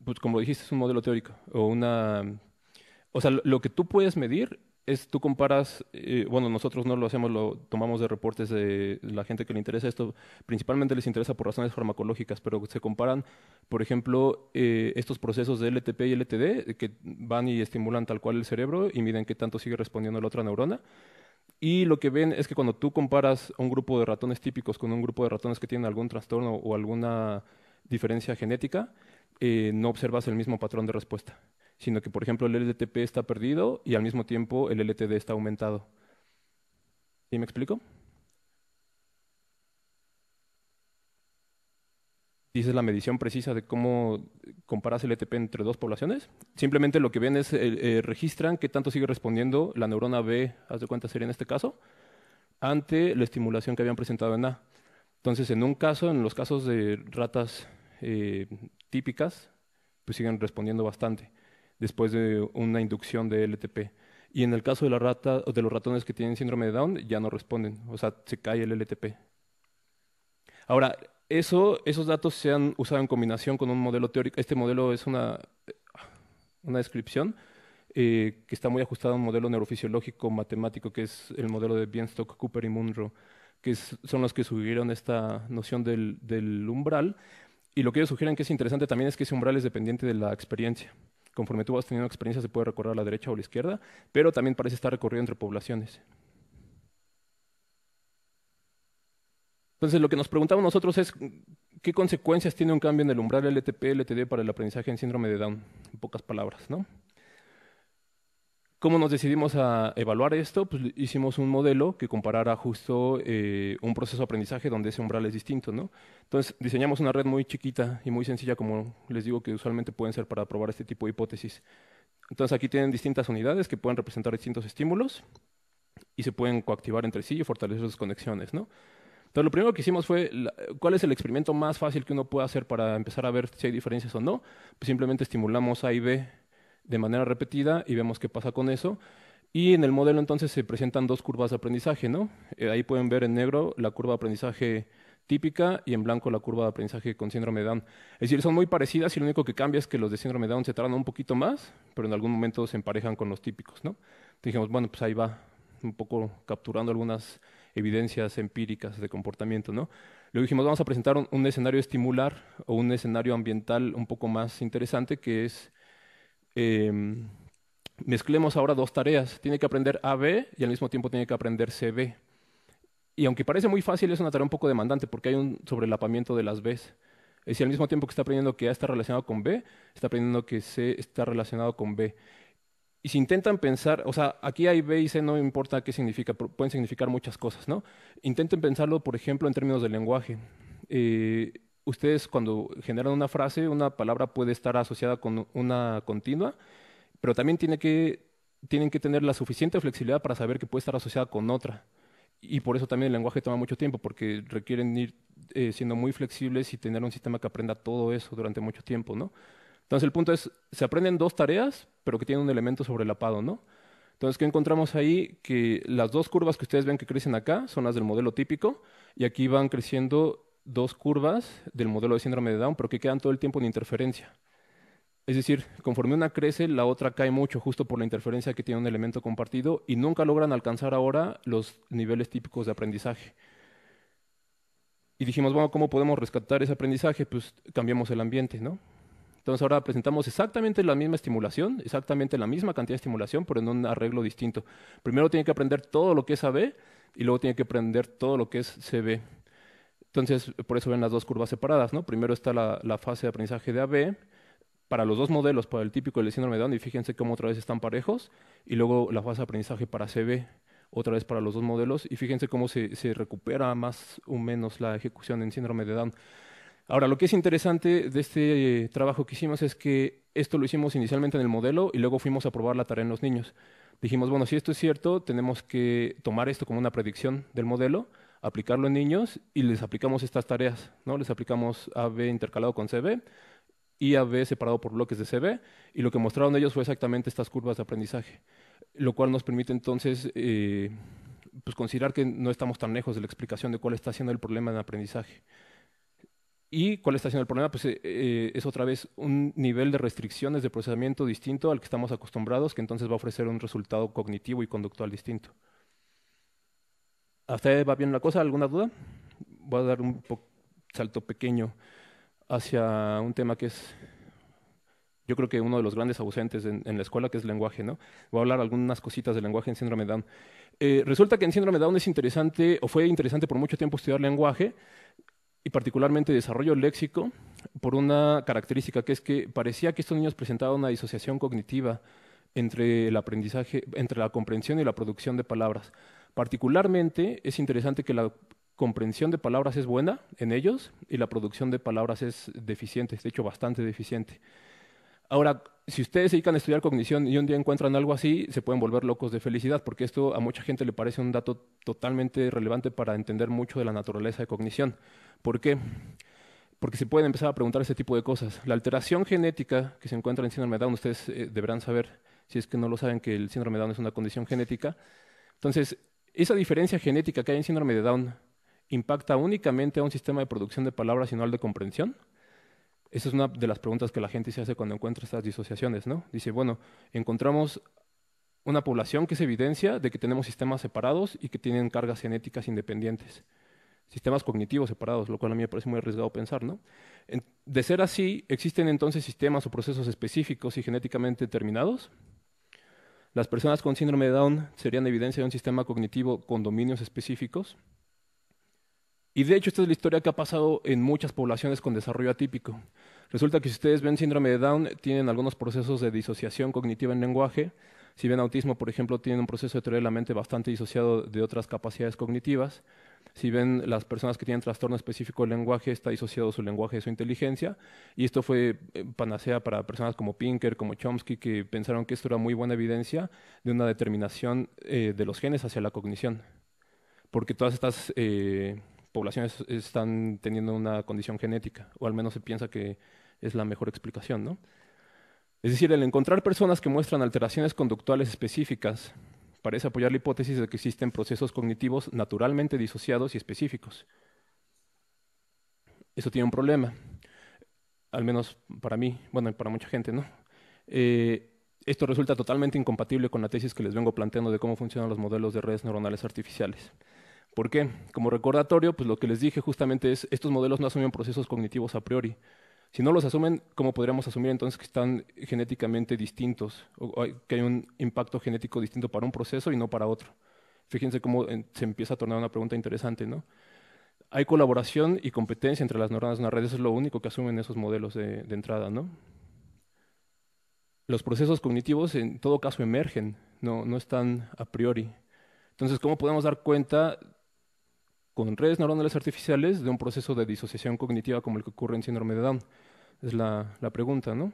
pues como dijiste, es un modelo teórico o sea, lo que tú puedes medir es, tú comparas, bueno, nosotros no lo hacemos, lo tomamos de reportes de la gente que le interesa esto, principalmente les interesa por razones farmacológicas, pero se comparan, por ejemplo, estos procesos de LTP y LTD que van y estimulan tal cual el cerebro y miden qué tanto sigue respondiendo la otra neurona. Y lo que ven es que cuando tú comparas un grupo de ratones típicos con un grupo de ratones que tienen algún trastorno o alguna diferencia genética, no observas el mismo patrón de respuesta, sino que, por ejemplo, el LTP está perdido y al mismo tiempo el LTD está aumentado. ¿Sí me explico? Dices la medición precisa de cómo comparas el LTP entre dos poblaciones. Simplemente lo que ven es, registran qué tanto sigue respondiendo la neurona B, haz de cuenta sería en este caso, ante la estimulación que habían presentado en A. Entonces, en un caso, en los casos de ratas típicas, pues siguen respondiendo bastante después de una inducción de LTP. Y en el caso de la rata, de los ratones que tienen síndrome de Down, ya no responden, o sea, se cae el LTP. Ahora, esos datos se han usado en combinación con un modelo teórico. Este modelo es una descripción que está muy ajustada a un modelo neurofisiológico matemático, que es el modelo de Bienstock, Cooper y Munro, que son los que sugirieron esta noción del umbral. Y lo que ellos sugieren que es interesante también es que ese umbral es dependiente de la experiencia. Conforme tú vas teniendo experiencia se puede recorrer a la derecha o a la izquierda, pero también parece estar recorrido entre poblaciones. Entonces, lo que nos preguntamos nosotros es, ¿qué consecuencias tiene un cambio en el umbral LTP-LTD para el aprendizaje en síndrome de Down? En pocas palabras, ¿no? ¿Cómo nos decidimos a evaluar esto? Pues hicimos un modelo que comparara justo un proceso de aprendizaje donde ese umbral es distinto, ¿no? Entonces, diseñamos una red muy chiquita y muy sencilla, como les digo, que usualmente pueden ser para probar este tipo de hipótesis. Entonces, aquí tienen distintas unidades que pueden representar distintos estímulos y se pueden coactivar entre sí y fortalecer sus conexiones, ¿no? Entonces, lo primero que hicimos fue, ¿cuál es el experimento más fácil que uno puede hacer para empezar a ver si hay diferencias o no? Pues simplemente estimulamos A y B de manera repetida y vemos qué pasa con eso. Y en el modelo entonces se presentan dos curvas de aprendizaje, ¿no? Ahí pueden ver en negro la curva de aprendizaje típica y en blanco la curva de aprendizaje con síndrome de Down. Es decir, son muy parecidas y lo único que cambia es que los de síndrome de Down se tardan un poquito más, pero en algún momento se emparejan con los típicos, ¿no? Entonces dijimos, bueno, pues ahí va, un poco capturando algunas evidencias empíricas de comportamiento, ¿no? Luego dijimos, vamos a presentar un escenario estimular o un escenario ambiental un poco más interesante, que es, em, mezclemos ahora dos tareas. Tiene que aprender AB y al mismo tiempo tiene que aprender CB. Y aunque parece muy fácil, es una tarea un poco demandante porque hay un sobrelapamiento de las Bs. Es decir, al mismo tiempo que está aprendiendo que A está relacionado con B, está aprendiendo que C está relacionado con B. Y si intentan pensar, o sea, aquí hay B y C, no importa qué significa, pueden significar muchas cosas, ¿no? Intenten pensarlo, por ejemplo, en términos de lenguaje. Ustedes cuando generan una frase, una palabra puede estar asociada con una continua, pero también tienen que tener la suficiente flexibilidad para saber que puede estar asociada con otra. Y por eso también el lenguaje toma mucho tiempo, porque requieren ir siendo muy flexibles y tener un sistema que aprenda todo eso durante mucho tiempo, ¿no? Entonces el punto es, se aprenden dos tareas, pero que tienen un elemento sobrelapado, ¿no? Entonces, ¿qué encontramos ahí? Que las dos curvas que ustedes ven que crecen acá son las del modelo típico, y aquí van creciendo dos curvas del modelo de síndrome de Down, pero que quedan todo el tiempo en interferencia. Es decir, conforme una crece, la otra cae mucho justo por la interferencia que tiene un elemento compartido y nunca logran alcanzar ahora los niveles típicos de aprendizaje. Y dijimos, bueno, ¿cómo podemos rescatar ese aprendizaje? Pues cambiamos el ambiente, ¿no? Entonces ahora presentamos exactamente la misma estimulación, exactamente la misma cantidad de estimulación, pero en un arreglo distinto. Primero tiene que aprender todo lo que es AB y luego tiene que aprender todo lo que es CB. Entonces, por eso ven las dos curvas separadas, ¿no? Primero está la fase de aprendizaje de AB para los dos modelos, para el típico y el síndrome de Down, y fíjense cómo otra vez están parejos, y luego la fase de aprendizaje para CB, otra vez para los dos modelos, y fíjense cómo se recupera más o menos la ejecución en síndrome de Down. Ahora, lo que es interesante de este trabajo que hicimos es que esto lo hicimos inicialmente en el modelo y luego fuimos a probar la tarea en los niños. Dijimos, bueno, si esto es cierto, tenemos que tomar esto como una predicción del modelo, aplicarlo en niños y les aplicamos estas tareas, ¿no? Les aplicamos AB intercalado con CB y AB separado por bloques de CB, y lo que mostraron ellos fue exactamente estas curvas de aprendizaje, lo cual nos permite entonces pues considerar que no estamos tan lejos de la explicación de cuál está siendo el problema en aprendizaje. ¿Y cuál está siendo el problema? Pues es otra vez un nivel de restricciones de procesamiento distinto al que estamos acostumbrados, que entonces va a ofrecer un resultado cognitivo y conductual distinto. ¿Hasta ahí va bien la cosa? ¿Alguna duda? Voy a dar un salto pequeño hacia un tema que es, yo creo que uno de los grandes ausentes en la escuela, que es el lenguaje, ¿no? Voy a hablar algunas cositas del lenguaje en síndrome de Down. Resulta que en síndrome de Down es interesante, o fue interesante por mucho tiempo estudiar lenguaje, y particularmente desarrollo léxico, por una característica que es que parecía que estos niños presentaban una disociación cognitiva entre el aprendizaje, entre la comprensión y la producción de palabras. Particularmente es interesante que la comprensión de palabras es buena en ellos y la producción de palabras es deficiente, de hecho bastante deficiente. Ahora, si ustedes se dedican a estudiar cognición y un día encuentran algo así, se pueden volver locos de felicidad, porque esto a mucha gente le parece un dato totalmente relevante para entender mucho de la naturaleza de cognición. ¿Por qué? Porque se pueden empezar a preguntar ese tipo de cosas. La alteración genética que se encuentra en síndrome de Down, ustedes deberán saber, si es que no lo saben, que el síndrome de Down es una condición genética. Entonces, esa diferencia genética que hay en síndrome de Down impacta únicamente a un sistema de producción de palabras y no al de comprensión. Esa es una de las preguntas que la gente se hace cuando encuentra estas disociaciones, ¿no? Dice, bueno, encontramos una población que es evidencia de que tenemos sistemas separados y que tienen cargas genéticas independientes. Sistemas cognitivos separados, lo cual a mí me parece muy arriesgado pensar, ¿no? De ser así, ¿existen entonces sistemas o procesos específicos y genéticamente determinados? ¿Las personas con síndrome de Down serían evidencia de un sistema cognitivo con dominios específicos? Y de hecho, esta es la historia que ha pasado en muchas poblaciones con desarrollo atípico. Resulta que si ustedes ven síndrome de Down, tienen algunos procesos de disociación cognitiva en lenguaje. Si ven autismo, por ejemplo, tienen un proceso de teoría de la mente bastante disociado de otras capacidades cognitivas. Si ven las personas que tienen trastorno específico del lenguaje, está disociado su lenguaje de su inteligencia. Y esto fue panacea para personas como Pinker, como Chomsky, que pensaron que esto era muy buena evidencia de una determinación de los genes hacia la cognición. Porque todas estas poblaciones están teniendo una condición genética, o al menos se piensa que es la mejor explicación, ¿no? Es decir, el encontrar personas que muestran alteraciones conductuales específicas parece apoyar la hipótesis de que existen procesos cognitivos naturalmente disociados y específicos. Eso tiene un problema, al menos para mí, bueno, y para mucha gente, ¿no? Esto resulta totalmente incompatible con la tesis que les vengo planteando de cómo funcionan los modelos de redes neuronales artificiales. ¿Por qué? Como recordatorio, pues lo que les dije justamente es, estos modelos no asumen procesos cognitivos a priori. Si no los asumen, ¿cómo podríamos asumir entonces que están genéticamente distintos? O que hay un impacto genético distinto para un proceso y no para otro. Fíjense cómo se empieza a tornar una pregunta interesante, ¿no? Hay colaboración y competencia entre las neuronas de una red, eso es lo único que asumen esos modelos de entrada, ¿no? Los procesos cognitivos en todo caso emergen, no están a priori. Entonces, ¿cómo podemos dar cuenta con redes neuronales artificiales de un proceso de disociación cognitiva como el que ocurre en síndrome de Down? Es la pregunta, ¿no?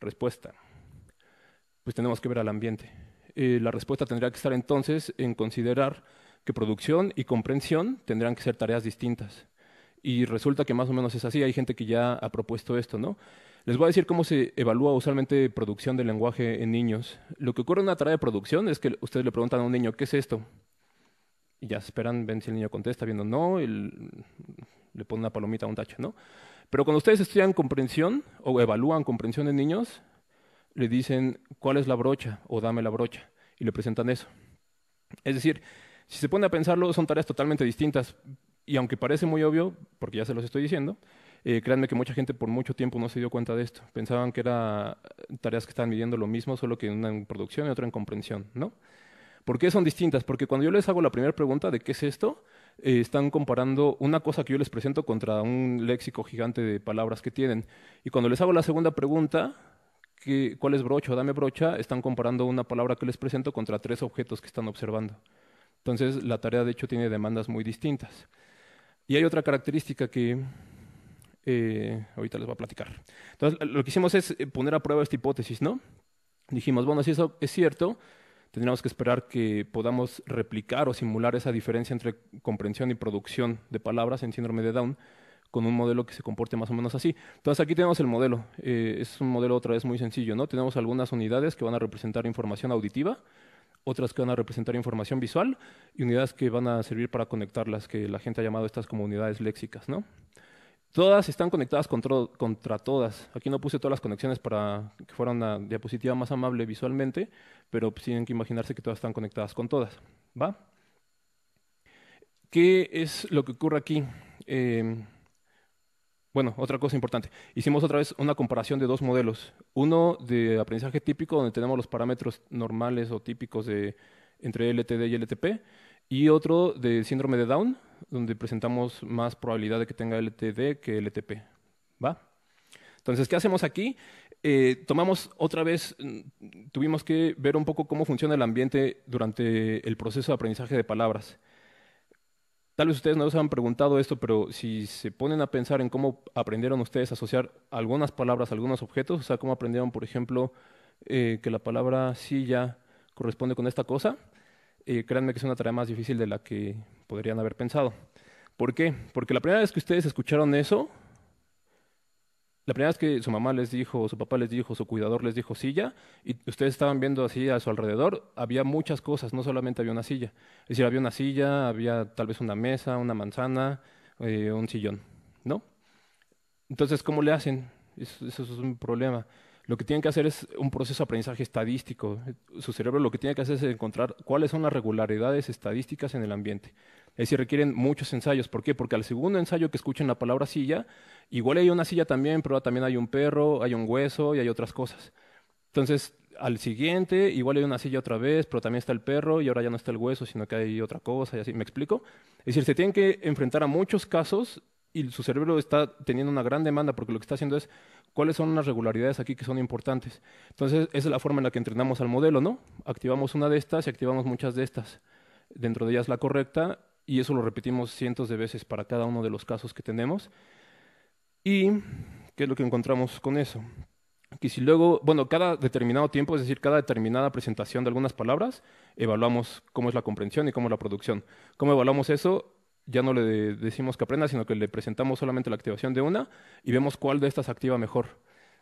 Respuesta. Pues tenemos que ver al ambiente. La respuesta tendría que estar entonces en considerar que producción y comprensión tendrán que ser tareas distintas. Y resulta que más o menos es así. Hay gente que ya ha propuesto esto, ¿no? Les voy a decir cómo se evalúa usualmente producción del lenguaje en niños. Lo que ocurre en una tarea de producción es que ustedes le preguntan a un niño, ¿qué es esto? Y ya esperan, ven si el niño contesta, viendo no, y le ponen una palomita o un tache, ¿no? Pero cuando ustedes estudian comprensión o evalúan comprensión en niños, le dicen, ¿cuál es la brocha? O dame la brocha. Y le presentan eso. Es decir, si se pone a pensarlo, son tareas totalmente distintas. Y aunque parece muy obvio, porque ya se los estoy diciendo, créanme que mucha gente por mucho tiempo no se dio cuenta de esto. Pensaban que eran tareas que estaban midiendo lo mismo, solo que una en producción y otra en comprensión, ¿no? ¿Por qué son distintas? Porque cuando yo les hago la primera pregunta de qué es esto, están comparando una cosa que yo les presento contra un léxico gigante de palabras que tienen. Y cuando les hago la segunda pregunta, ¿cuál es brocha o dame brocha? Están comparando una palabra que les presento contra 3 objetos que están observando. Entonces, la tarea de hecho tiene demandas muy distintas. Y hay otra característica que ahorita les voy a platicar. Entonces, lo que hicimos es poner a prueba esta hipótesis, ¿no? Dijimos, bueno, si eso es cierto, tendríamos que esperar que podamos replicar o simular esa diferencia entre comprensión y producción de palabras en síndrome de Down con un modelo que se comporte más o menos así. Entonces aquí tenemos el modelo. Es un modelo otra vez muy sencillo, ¿no? Tenemos algunas unidades que van a representar información auditiva, otras que van a representar información visual y unidades que van a servir para conectarlas, que la gente ha llamado estas como unidades léxicas, ¿no? Todas están conectadas contra todas. Aquí no puse todas las conexiones para que fuera una diapositiva más amable visualmente, pero pues tienen que imaginarse que todas están conectadas con todas, ¿va? ¿Qué es lo que ocurre aquí? Bueno, otra cosa importante. Hicimos otra vez una comparación de 2 modelos. Uno de aprendizaje típico, donde tenemos los parámetros normales o típicos entre LTD y LTP, y otro de síndrome de Down, donde presentamos más probabilidad de que tenga LTD que LTP. ¿Va? Entonces, ¿qué hacemos aquí? Tomamos otra vez, tuvimos que ver un poco cómo funciona el ambiente durante el proceso de aprendizaje de palabras. Tal vez ustedes no se han preguntado esto, pero si se ponen a pensar en cómo aprendieron ustedes a asociar algunas palabras a algunos objetos, o sea, cómo aprendieron, por ejemplo, que la palabra silla corresponde con esta cosa, créanme que es una tarea más difícil de la que podrían haber pensado. ¿Por qué? Porque la primera vez que ustedes escucharon eso, la primera vez que su mamá les dijo, su papá les dijo, su cuidador les dijo silla, y ustedes estaban viendo así a su alrededor, había muchas cosas, no solamente había una silla. Es decir, había una silla, había tal vez una mesa, una manzana, un sillón, ¿no? Entonces, ¿cómo le hacen? Eso es un problema. Lo que tienen que hacer es un proceso de aprendizaje estadístico. Su cerebro lo que tiene que hacer es encontrar cuáles son las regularidades estadísticas en el ambiente. Es decir, requieren muchos ensayos. ¿Por qué? Porque al segundo ensayo que escuchen la palabra silla, igual hay una silla también, pero también hay un perro, hay un hueso y hay otras cosas. Entonces, al siguiente, igual hay una silla otra vez, pero también está el perro y ahora ya no está el hueso, sino que hay otra cosa y así. ¿Me explico? Es decir, se tienen que enfrentar a muchos casos y su cerebro está teniendo una gran demanda porque lo que está haciendo es cuáles son las regularidades aquí que son importantes. Entonces, esa es la forma en la que entrenamos al modelo, ¿no? Activamos una de estas y activamos muchas de estas. Dentro de ellas la correcta y eso lo repetimos cientos de veces para cada uno de los casos que tenemos. ¿Y qué es lo que encontramos con eso? Que si luego, bueno, cada determinado tiempo, es decir, cada determinada presentación de algunas palabras, evaluamos cómo es la comprensión y cómo es la producción. ¿Cómo evaluamos eso? Ya no le decimos que aprenda, sino que le presentamos solamente la activación de una y vemos cuál de estas activa mejor.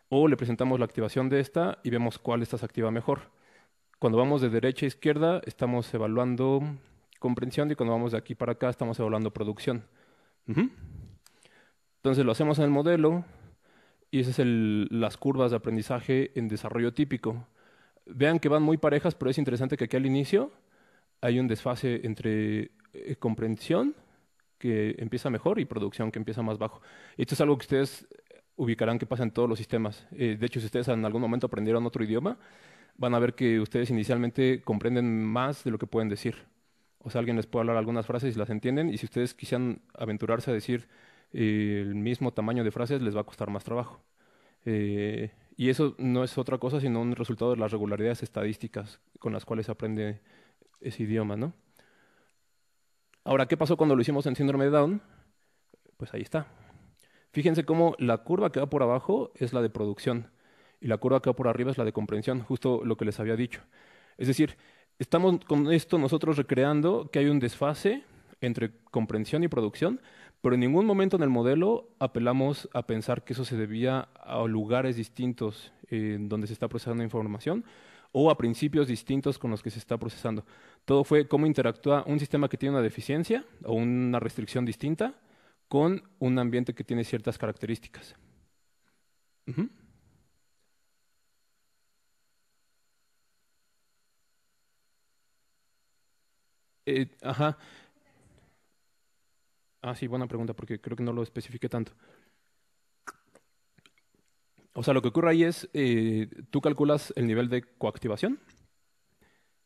O le presentamos la activación de esta y vemos cuál de estas activa mejor. Cuando vamos de derecha a izquierda, estamos evaluando comprensión y cuando vamos de aquí para acá, estamos evaluando producción. Ujú. Entonces lo hacemos en el modelo y esas son las curvas de aprendizaje en desarrollo típico. Vean que van muy parejas, pero es interesante que aquí al inicio hay un desfase entre comprensión, que empieza mejor, y producción, que empieza más bajo. Esto es algo que ustedes ubicarán que pasa en todos los sistemas. De hecho, si ustedes en algún momento aprendieron otro idioma, van a ver que ustedes inicialmente comprenden más de lo que pueden decir. O sea, alguien les puede hablar algunas frases y las entienden, y si ustedes quisieran aventurarse a decir el mismo tamaño de frases, les va a costar más trabajo. Y eso no es otra cosa sino un resultado de las regularidades estadísticas con las cuales se aprende ese idioma, ¿no? Ahora, ¿qué pasó cuando lo hicimos en síndrome de Down? Pues ahí está. Fíjense cómo la curva que va por abajo es la de producción y la curva que va por arriba es la de comprensión, justo lo que les había dicho. Es decir, estamos con esto nosotros recreando que hay un desfase entre comprensión y producción, pero en ningún momento en el modelo apelamos a pensar que eso se debía a lugares distintos en donde se está procesando información o a principios distintos con los que se está procesando. Todo fue cómo interactúa un sistema que tiene una deficiencia o una restricción distinta con un ambiente que tiene ciertas características. Ujú. Ajá. Ah, sí, buena pregunta, porque creo que no lo especifique tanto. O sea, lo que ocurre ahí es, tú calculas el nivel de coactivación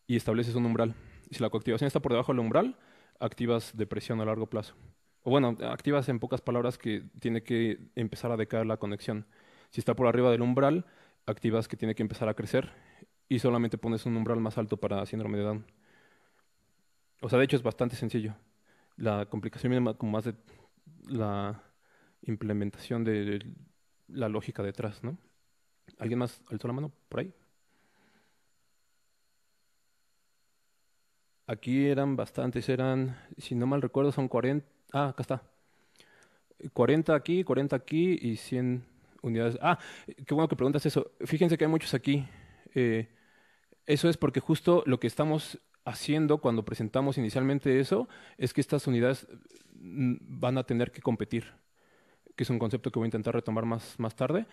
y estableces un umbral. Si la coactivación está por debajo del umbral, activas depresión a largo plazo. O bueno, activas en pocas palabras que tiene que empezar a decaer la conexión. Si está por arriba del umbral, activas que tiene que empezar a crecer y solamente pones un umbral más alto para síndrome de Down. O sea, de hecho es bastante sencillo. La complicación viene como más de la implementación de la lógica detrás, ¿no? ¿Alguien más alzó la mano por ahí? Aquí eran bastantes, eran, si no mal recuerdo, son 40. Ah, acá está. 40 aquí y 100 unidades. Ah, qué bueno que preguntas eso. Fíjense que hay muchos aquí. Eh, Eso es porque justo lo que estamos haciendo cuando presentamos inicialmente eso es que estas unidades van a tener que competir, que es un concepto que voy a intentar retomar más tarde.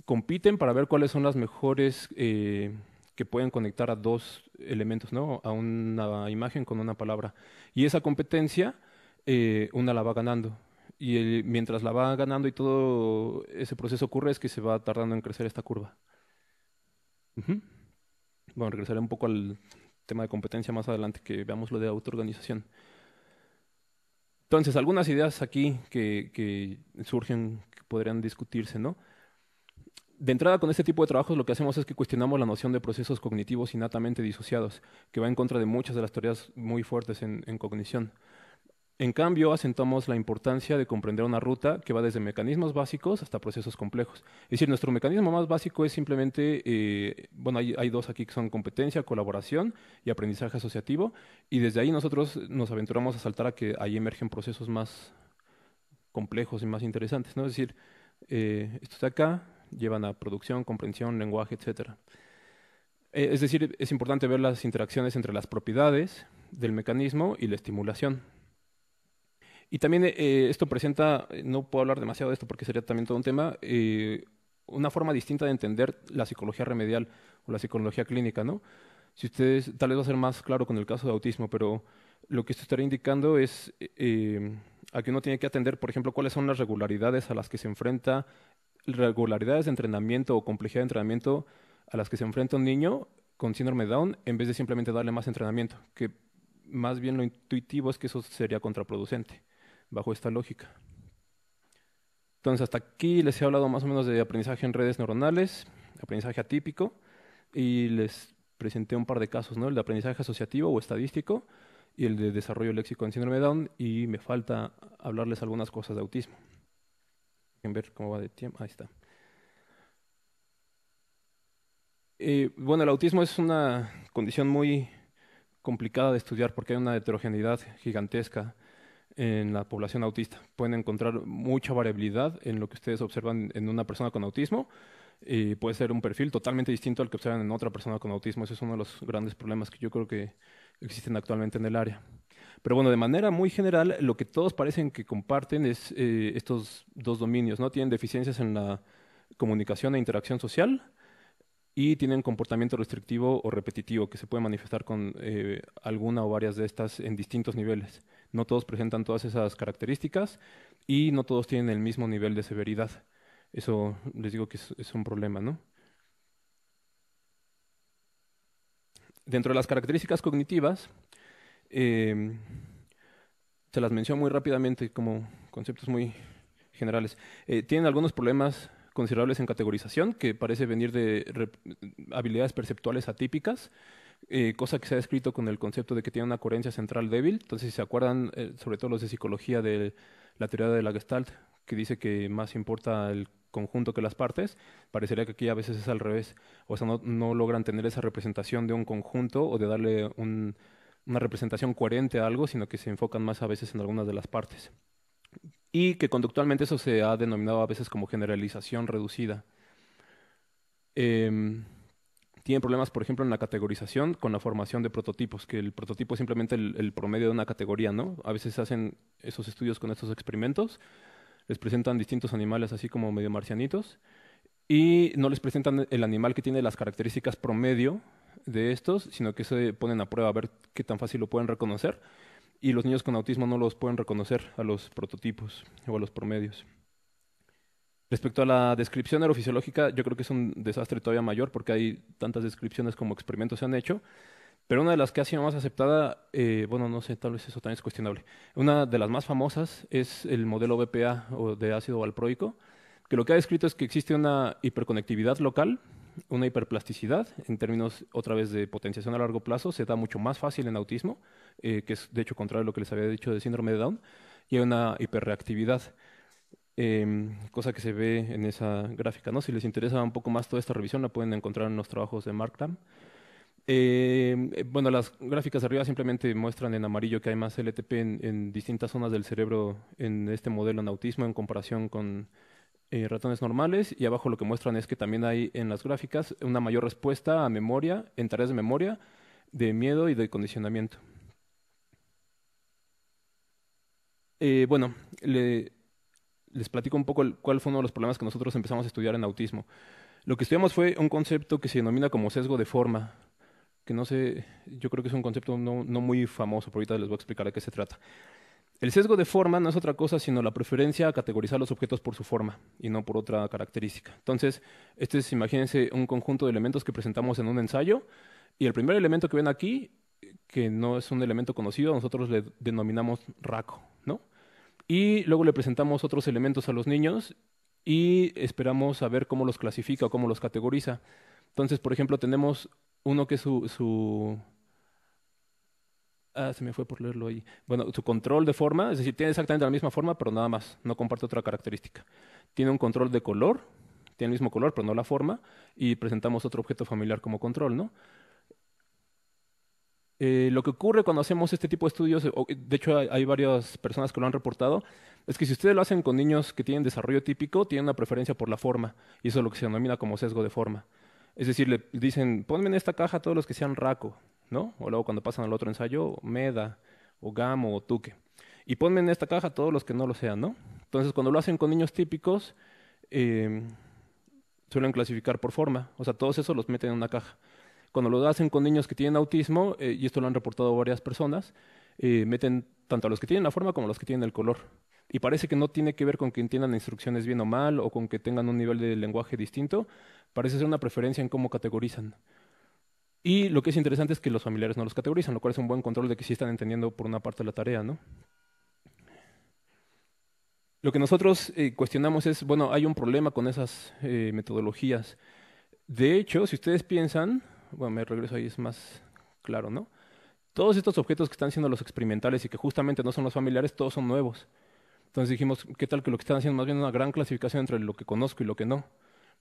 Compiten para ver cuáles son las mejores que pueden conectar a dos elementos, ¿no? A una imagen con una palabra. Y esa competencia, una la va ganando. Y mientras la va ganando y todo ese proceso ocurre, es que se va tardando en crecer esta curva. Ujú. Bueno, regresaré un poco al tema de competencia más adelante, que veamos lo de autoorganización. Entonces, algunas ideas aquí que surgen, que podrían discutirse, ¿no? De entrada, con este tipo de trabajos lo que hacemos es que cuestionamos la noción de procesos cognitivos innatamente disociados, que va en contra de muchas de las teorías muy fuertes en cognición. En cambio, asentamos la importancia de comprender una ruta que va desde mecanismos básicos hasta procesos complejos. Es decir, nuestro mecanismo más básico es simplemente, bueno, hay dos aquí que son competencia, colaboración y aprendizaje asociativo, y desde ahí nosotros nos aventuramos a saltar a que ahí emergen procesos más complejos y más interesantes, ¿no? Es decir, estos de acá llevan a producción, comprensión, lenguaje, etcétera. Es decir, es importante ver las interacciones entre las propiedades del mecanismo y la estimulación. Y también esto presenta, no puedo hablar demasiado de esto porque sería también todo un tema, una forma distinta de entender la psicología remedial o la psicología clínica, ¿no? Si ustedes, tal vez va a ser más claro con el caso de autismo, pero lo que esto estaría indicando es a que uno tiene que atender, por ejemplo, cuáles son las regularidades a las que se enfrenta, regularidades de entrenamiento o complejidad de entrenamiento a las que se enfrenta un niño con síndrome de Down en vez de simplemente darle más entrenamiento, que más bien lo intuitivo es que eso sería contraproducente bajo esta lógica. Entonces, hasta aquí les he hablado más o menos de aprendizaje en redes neuronales, aprendizaje atípico, y les presenté un par de casos, ¿no? El de aprendizaje asociativo o estadístico y el de desarrollo léxico en síndrome de Down, y me falta hablarles algunas cosas de autismo. Dejen ver cómo va de tiempo. Ahí está. Bueno, el autismo es una condición muy complicada de estudiar porque hay una heterogeneidad gigantesca en la población autista. Pueden encontrar mucha variabilidad en lo que ustedes observan en una persona con autismo y puede ser un perfil totalmente distinto al que observan en otra persona con autismo. Ese es uno de los grandes problemas que yo creo que existen actualmente en el área. Pero bueno, de manera muy general, lo que todos parecen que comparten es estos dos dominios, ¿no? Tienen deficiencias en la comunicación e interacción social y tienen comportamiento restrictivo o repetitivo que se puede manifestar con alguna o varias de estas en distintos niveles. No todos presentan todas esas características y no todos tienen el mismo nivel de severidad. Eso les digo que es un problema, ¿no? Dentro de las características cognitivas, eh, se las menciono muy rápidamente como conceptos muy generales. Tienen algunos problemas considerables en categorización, que parece venir de habilidades perceptuales atípicas, cosa que se ha descrito con el concepto de que tiene una coherencia central débil. Entonces, si se acuerdan, sobre todo los de psicología, de la teoría de la Gestalt, que dice que más importa el conjunto que las partes, parecería que aquí a veces es al revés. O sea, no logran tener esa representación de un conjunto o de darle una representación coherente a algo, sino que se enfocan más a veces en algunas de las partes. Y que conductualmente eso se ha denominado a veces como generalización reducida. Em, Tienen problemas, por ejemplo, en la categorización con la formación de prototipos, que el prototipo es simplemente el promedio de una categoría, ¿no? A veces hacen esos estudios con estos experimentos, les presentan distintos animales así como medio marcianitos, y no les presentan el animal que tiene las características promedio de estos, sino que se ponen a prueba a ver qué tan fácil lo pueden reconocer, y los niños con autismo no los pueden reconocer a los prototipos o a los promedios. Respecto a la descripción neurofisiológica, yo creo que es un desastre todavía mayor porque hay tantas descripciones como experimentos se han hecho, pero una de las que ha sido más aceptada, bueno, no sé, tal vez eso también es cuestionable. Una de las más famosas es el modelo BPA o de ácido valproico, que lo que ha descrito es que existe una hiperconectividad local, una hiperplasticidad, en términos otra vez de potenciación a largo plazo, se da mucho más fácil en autismo, que es de hecho contrario a lo que les había dicho de síndrome de Down, y hay una hiperreactividad. Cosa que se ve en esa gráfica, ¿no? Si les interesa un poco más toda esta revisión, la pueden encontrar en los trabajos de Markram. Bueno, las gráficas de arriba simplemente muestran en amarillo que hay más LTP en distintas zonas del cerebro en este modelo en autismo en comparación con ratones normales, y abajo lo que muestran es que también hay en las gráficas una mayor respuesta a memoria, en tareas de memoria, de miedo y de condicionamiento. Bueno, les platico un poco cuál fue uno de los problemas que nosotros empezamos a estudiar en autismo. Lo que estudiamos fue un concepto que se denomina como sesgo de forma, que no sé, yo creo que es un concepto no muy famoso, pero ahorita les voy a explicar de qué se trata. El sesgo de forma no es otra cosa sino la preferencia a categorizar los objetos por su forma y no por otra característica. Entonces, este es, imagínense, un conjunto de elementos que presentamos en un ensayo, y el primer elemento que ven aquí, que no es un elemento conocido, nosotros le denominamos raco, ¿no? Y luego le presentamos otros elementos a los niños y esperamos a ver cómo los clasifica o cómo los categoriza. Entonces, por ejemplo, tenemos uno que es se me fue por leerlo ahí. Bueno, su control de forma, es decir, tiene exactamente la misma forma, pero nada más, no comparte otra característica. Tiene un control de color, tiene el mismo color, pero no la forma, y presentamos otro objeto familiar como control, ¿no? Lo que ocurre cuando hacemos este tipo de estudios, de hecho hay varias personas que lo han reportado, es que si ustedes lo hacen con niños que tienen desarrollo típico, tienen una preferencia por la forma, y eso es lo que se denomina como sesgo de forma. Es decir, le dicen, ponme en esta caja todos los que sean raco, ¿no? O luego cuando pasan al otro ensayo, meda, o gamo, o tuque. Y ponme en esta caja todos los que no lo sean, ¿no? Entonces, cuando lo hacen con niños típicos, eh, suelen clasificar por forma, o sea, todos esos los meten en una caja. Cuando lo hacen con niños que tienen autismo, y esto lo han reportado varias personas, meten tanto a los que tienen la forma como a los que tienen el color. y parece que no tiene que ver con que entiendan instrucciones bien o mal o con que tengan un nivel de lenguaje distinto, parece ser una preferencia en cómo categorizan. Y lo que es interesante es que los familiares no los categorizan, lo cual es un buen control de que sí están entendiendo por una parte la tarea, ¿no? Lo que nosotros cuestionamos es, bueno, hay un problema con esas metodologías. De hecho, si ustedes piensan, bueno, me regreso ahí, es más claro, ¿no? Todos estos objetos que están siendo los experimentales y que justamente no son los familiares, todos son nuevos. Entonces dijimos, ¿qué tal que lo que están haciendo más bien una gran clasificación entre lo que conozco y lo que no?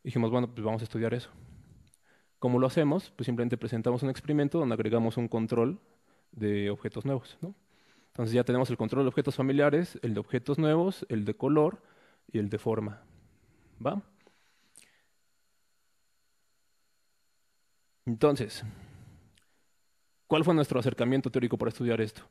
Dijimos, bueno, pues vamos a estudiar eso. ¿Cómo lo hacemos? Pues simplemente presentamos un experimento donde agregamos un control de objetos nuevos, ¿no? Entonces ya tenemos el control de objetos familiares, el de objetos nuevos, el de color y el de forma. ¿Va? Entonces, ¿cuál fue nuestro acercamiento teórico para estudiar esto?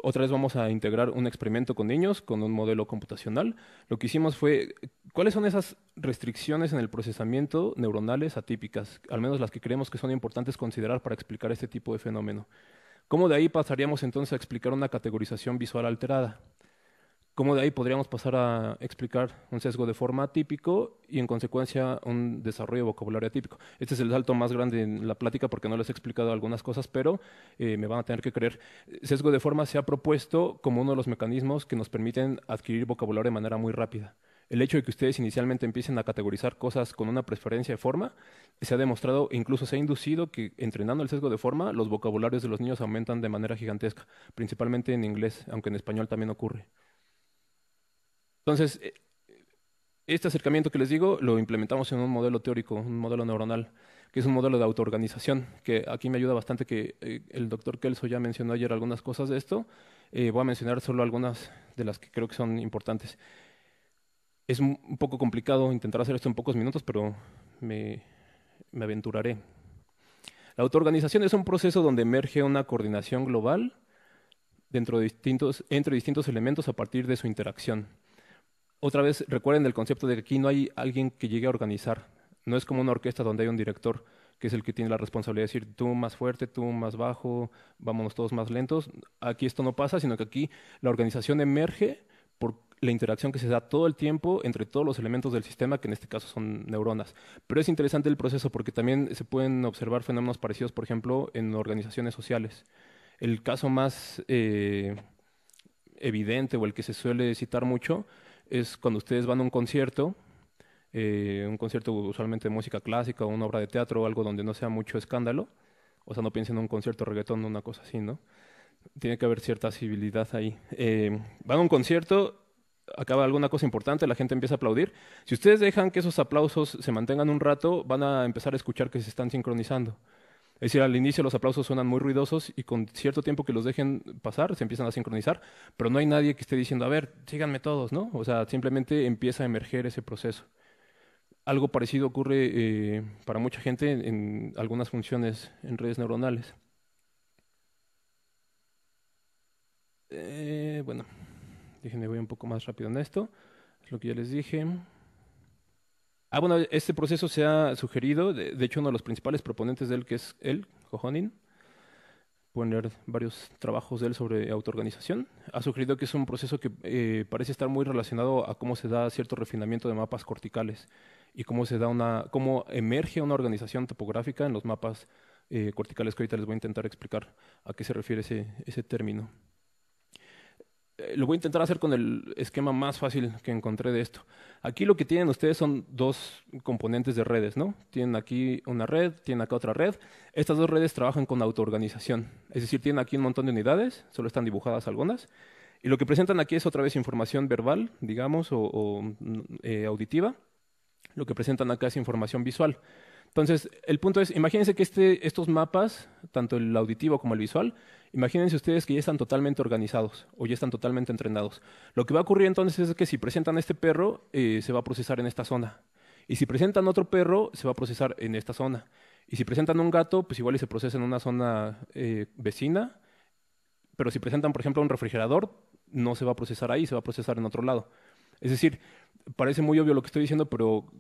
Otra vez vamos a integrar un experimento con niños, con un modelo computacional. Lo que hicimos fue, ¿cuáles son esas restricciones en el procesamiento neuronales atípicas? Al menos las que creemos que son importantes considerar para explicar este tipo de fenómeno. ¿Cómo de ahí pasaríamos entonces a explicar una categorización visual alterada? ¿Cómo de ahí podríamos pasar a explicar un sesgo de forma atípico y en consecuencia un desarrollo de vocabulario atípico? Este es el salto más grande en la plática porque no les he explicado algunas cosas, pero me van a tener que creer. Sesgo de forma se ha propuesto como uno de los mecanismos que nos permiten adquirir vocabulario de manera muy rápida. El hecho de que ustedes inicialmente empiecen a categorizar cosas con una preferencia de forma, se ha demostrado e incluso se ha inducido que entrenando el sesgo de forma, los vocabularios de los niños aumentan de manera gigantesca, principalmente en inglés, aunque en español también ocurre. Entonces, este acercamiento que les digo lo implementamos en un modelo teórico, un modelo neuronal, que es un modelo de autoorganización, que aquí me ayuda bastante que el doctor Kelso ya mencionó ayer algunas cosas de esto. Voy a mencionar solo algunas de las que creo que son importantes. Es un poco complicado intentar hacer esto en pocos minutos, pero me aventuraré. La autoorganización es un proceso donde emerge una coordinación global entre distintos elementos a partir de su interacción. Otra vez, recuerden el concepto de que aquí no hay alguien que llegue a organizar. No es como una orquesta donde hay un director que es el que tiene la responsabilidad de decir tú más fuerte, tú más bajo, vámonos todos más lentos. Aquí esto no pasa, sino que aquí la organización emerge por la interacción que se da todo el tiempo entre todos los elementos del sistema, que en este caso son neuronas. Pero es interesante el proceso porque también se pueden observar fenómenos parecidos, por ejemplo, en organizaciones sociales. El caso más evidente o el que se suele citar mucho es cuando ustedes van a un concierto usualmente de música clásica o una obra de teatro o algo donde no sea mucho escándalo. O sea, no piensen en un concierto de reggaetón o una cosa así, ¿no? Tiene que haber cierta civilidad ahí. Van a un concierto, acaba alguna cosa importante, la gente empieza a aplaudir. Si ustedes dejan que esos aplausos se mantengan un rato, van a empezar a escuchar que se están sincronizando. Es decir, al inicio los aplausos suenan muy ruidosos y con cierto tiempo que los dejen pasar se empiezan a sincronizar, pero no hay nadie que esté diciendo, a ver, síganme todos, ¿no? O sea, simplemente empieza a emerger ese proceso. Algo parecido ocurre para mucha gente en algunas funciones en redes neuronales. Bueno, déjenme voy un poco más rápido en esto. Es lo que ya les dije. Bueno, este proceso se ha sugerido, de hecho uno de los principales proponentes de él, que es él, Jojonin, pueden leer varios trabajos de él sobre autoorganización, ha sugerido que es un proceso que parece estar muy relacionado a cómo se da cierto refinamiento de mapas corticales y cómo emerge una organización topográfica en los mapas corticales, que ahorita les voy a intentar explicar a qué se refiere ese término. Lo voy a intentar hacer con el esquema más fácil que encontré de esto. Aquí lo que tienen ustedes son dos componentes de redes, ¿no? Tienen aquí una red, tienen acá otra red. Estas dos redes trabajan con autoorganización. Es decir, tienen aquí un montón de unidades, solo están dibujadas algunas. Y lo que presentan aquí es otra vez información verbal, digamos, o auditiva. Lo que presentan acá es información visual. Entonces, el punto es, imagínense que estos mapas, tanto el auditivo como el visual, imagínense ustedes que ya están totalmente organizados o ya están totalmente entrenados. Lo que va a ocurrir entonces es que si presentan este perro, se va a procesar en esta zona. Y si presentan otro perro, se va a procesar en esta zona. Y si presentan un gato, pues igual y se procesa en una zona vecina. Pero si presentan, por ejemplo, un refrigerador, no se va a procesar ahí, se va a procesar en otro lado. Es decir, parece muy obvio lo que estoy diciendo, pero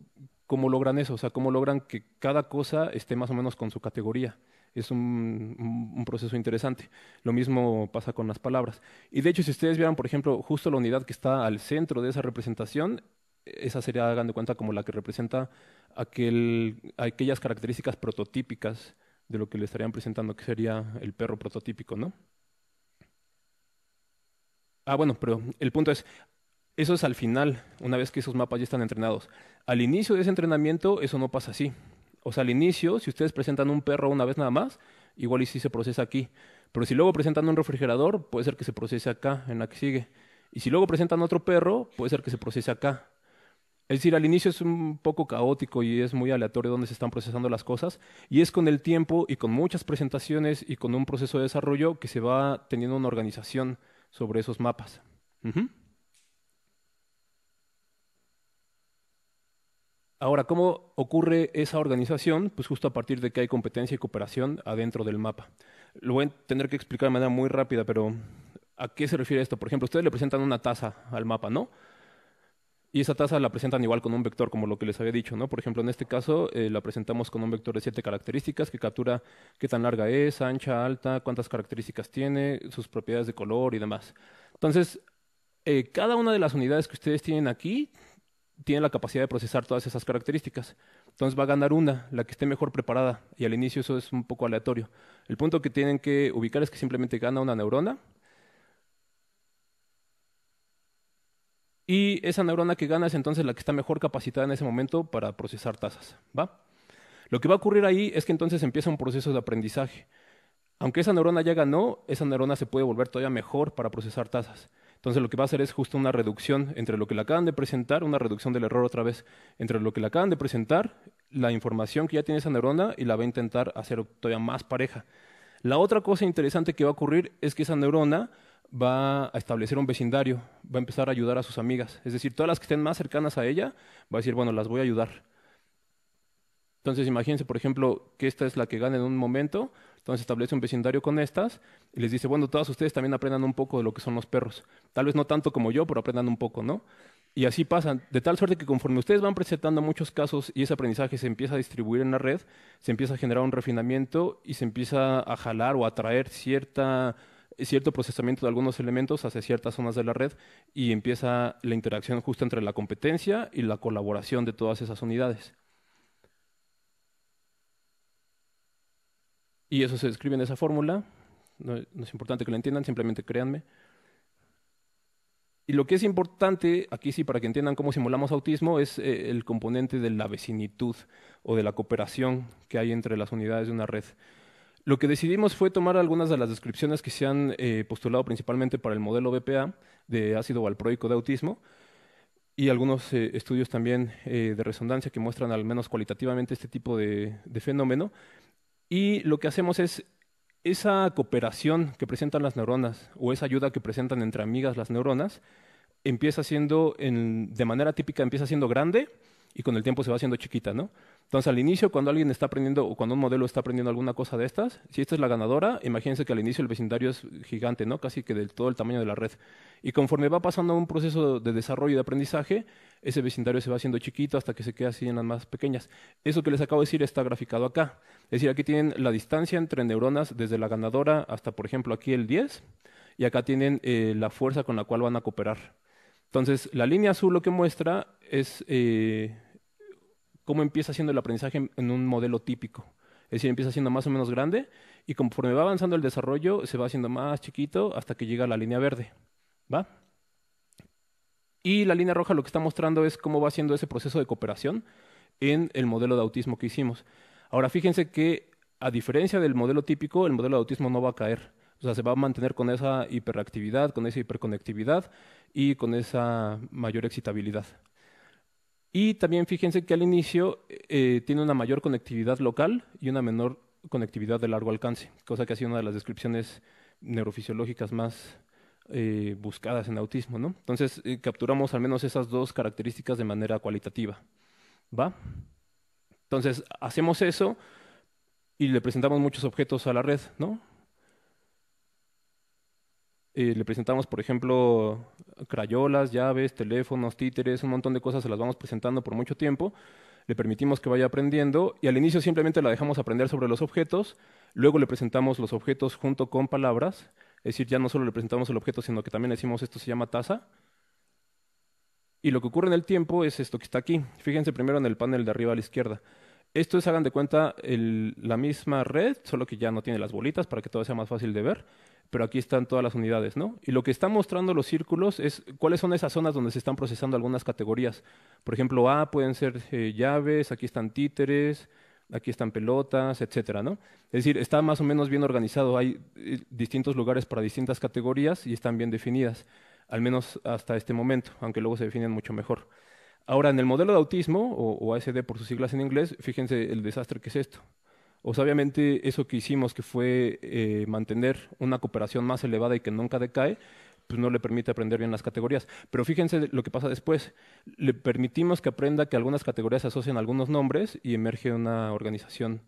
¿cómo logran eso? O sea, ¿cómo logran que cada cosa esté más o menos con su categoría? Es Es un proceso interesante. Lo mismo pasa con las palabras. Y de hecho, si ustedes vieran, por ejemplo, justo la unidad que está al centro de esa representación, esa sería, hagan de cuenta, como la que representa aquellas características prototípicas de lo que le estarían presentando, que sería el perro prototípico, ¿no? Ah, bueno, pero el punto es, eso es al final, una vez que esos mapas ya están entrenados. Al inicio de ese entrenamiento, eso no pasa así. O sea, al inicio, si ustedes presentan un perro una vez nada más, igual y sí se procesa aquí. Pero si luego presentan un refrigerador, puede ser que se procese acá, en la que sigue. Y si luego presentan otro perro, puede ser que se procese acá. Es decir, al inicio es un poco caótico y es muy aleatorio dónde se están procesando las cosas. Y es con el tiempo y con muchas presentaciones y con un proceso de desarrollo que se va teniendo una organización sobre esos mapas. Ujú. Ahora, ¿cómo ocurre esa organización? Pues justo a partir de que hay competencia y cooperación adentro del mapa. Lo voy a tener que explicar de manera muy rápida, pero ¿a qué se refiere esto? Por ejemplo, ustedes le presentan una taza al mapa, ¿no? Y esa taza la presentan igual con un vector, como lo que les había dicho, ¿no? Por ejemplo, en este caso la presentamos con un vector de 7 características que captura qué tan larga es, ancha, alta, cuántas características tiene, sus propiedades de color y demás. Entonces, cada una de las unidades que ustedes tienen aquí tiene la capacidad de procesar todas esas características. Entonces va a ganar una, la que esté mejor preparada. Y al inicio eso es un poco aleatorio. El punto que tienen que ubicar es que simplemente gana una neurona. Y esa neurona que gana es entonces la que está mejor capacitada en ese momento para procesar tasas. ¿Va? Lo que va a ocurrir ahí es que entonces empieza un proceso de aprendizaje. Aunque esa neurona ya ganó, esa neurona se puede volver todavía mejor para procesar tasas. Entonces lo que va a hacer es justo una reducción entre lo que le acaban de presentar, una reducción del error otra vez, entre lo que le acaban de presentar, la información que ya tiene esa neurona y la va a intentar hacer todavía más pareja. La otra cosa interesante que va a ocurrir es que esa neurona va a establecer un vecindario, va a empezar a ayudar a sus amigas. Es decir, todas las que estén más cercanas a ella, va a decir, bueno, las voy a ayudar. Entonces, imagínense, por ejemplo, que esta es la que gana en un momento. Entonces, establece un vecindario con estas y les dice, bueno, todas ustedes también aprendan un poco de lo que son los perros. Tal vez no tanto como yo, pero aprendan un poco, ¿no? Y así pasa, de tal suerte que conforme ustedes van presentando muchos casos y ese aprendizaje se empieza a distribuir en la red, se empieza a generar un refinamiento y se empieza a jalar o a atraer cierto procesamiento de algunos elementos hacia ciertas zonas de la red y empieza la interacción justo entre la competencia y la colaboración de todas esas unidades. Y eso se describe en esa fórmula. No es importante que lo entiendan, simplemente créanme. Y lo que es importante, aquí sí, para que entiendan cómo simulamos autismo, es el componente de la vecinitud o de la cooperación que hay entre las unidades de una red. Lo que decidimos fue tomar algunas de las descripciones que se han postulado principalmente para el modelo BPA de ácido valproico de autismo y algunos estudios también de resonancia que muestran al menos cualitativamente este tipo de fenómeno. Y lo que hacemos es esa cooperación que presentan las neuronas o esa ayuda que presentan entre amigas las neuronas, empieza siendo, de manera típica, empieza siendo grande y con el tiempo se va haciendo chiquita, ¿no? Entonces, al inicio, cuando alguien está aprendiendo o cuando un modelo está aprendiendo alguna cosa de estas, si esta es la ganadora, imagínense que al inicio el vecindario es gigante, ¿no? Casi que del todo el tamaño de la red. Y conforme va pasando un proceso de desarrollo y de aprendizaje, ese vecindario se va haciendo chiquito hasta que se queda así en las más pequeñas. Eso que les acabo de decir está graficado acá. Es decir, aquí tienen la distancia entre neuronas desde la ganadora hasta, por ejemplo, aquí el 10, y acá tienen la fuerza con la cual van a cooperar. Entonces, la línea azul lo que muestra es cómo empieza siendo el aprendizaje en un modelo típico. Es decir, empieza siendo más o menos grande y conforme va avanzando el desarrollo se va haciendo más chiquito hasta que llega a la línea verde. ¿Va? Y la línea roja lo que está mostrando es cómo va haciendo ese proceso de cooperación en el modelo de autismo que hicimos. Ahora, fíjense que a diferencia del modelo típico, el modelo de autismo no va a caer. O sea, se va a mantener con esa hiperactividad, con esa hiperconectividad y con esa mayor excitabilidad. Y también fíjense que al inicio tiene una mayor conectividad local y una menor conectividad de largo alcance, cosa que ha sido una de las descripciones neurofisiológicas más buscadas en autismo, ¿no? Entonces, capturamos al menos esas dos características de manera cualitativa, ¿va? Entonces, hacemos eso y le presentamos muchos objetos a la red, ¿no? Le presentamos, por ejemplo, crayolas, llaves, teléfonos, títeres, un montón de cosas, se las vamos presentando por mucho tiempo. le permitimos que vaya aprendiendo y al inicio simplemente la dejamos aprender sobre los objetos, luego le presentamos los objetos junto con palabras, es decir, ya no solo le presentamos el objeto, sino que también le decimos esto se llama taza. Y lo que ocurre en el tiempo es esto que está aquí. Fíjense primero en el panel de arriba a la izquierda. Esto es, hagan de cuenta, la misma red, solo que ya no tiene las bolitas para que todo sea más fácil de ver. Pero aquí están todas las unidades, ¿no? Y lo que están mostrando los círculos es cuáles son esas zonas donde se están procesando algunas categorías. Por ejemplo, A pueden ser llaves, aquí están títeres, aquí están pelotas, etcétera, ¿no? Es decir, está más o menos bien organizado. Hay distintos lugares para distintas categorías y están bien definidas, al menos hasta este momento, aunque luego se definen mucho mejor. Ahora, en el modelo de autismo, o ASD por sus siglas en inglés, fíjense el desastre que es esto. O sea, obviamente eso que hicimos, que fue mantener una cooperación más elevada y que nunca decae, pues no le permite aprender bien las categorías. Pero fíjense lo que pasa después. Le permitimos que aprenda que algunas categorías se asocian a algunos nombres y emerge una organización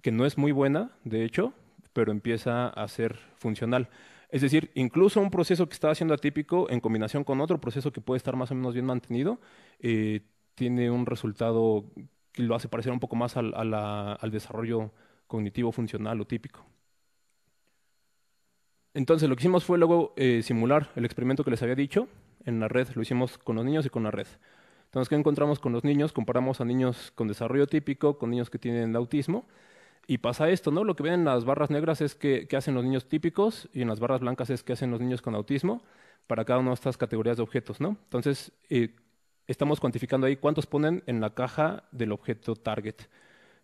que no es muy buena, de hecho, pero empieza a ser funcional. Es decir, incluso un proceso que estaba siendo atípico en combinación con otro proceso que puede estar más o menos bien mantenido, tiene un resultado que lo hace parecer un poco más al desarrollo cognitivo funcional o típico. Entonces, lo que hicimos fue luego simular el experimento que les había dicho en la red. Lo hicimos con los niños y con la red. Entonces, ¿qué encontramos con los niños? Comparamos a niños con desarrollo típico con niños que tienen autismo. Y pasa esto, ¿no? Lo que ven en las barras negras es qué hacen los niños típicos y en las barras blancas es qué hacen los niños con autismo para cada una de estas categorías de objetos, ¿no? Entonces, estamos cuantificando ahí cuántos ponen en la caja del objeto target.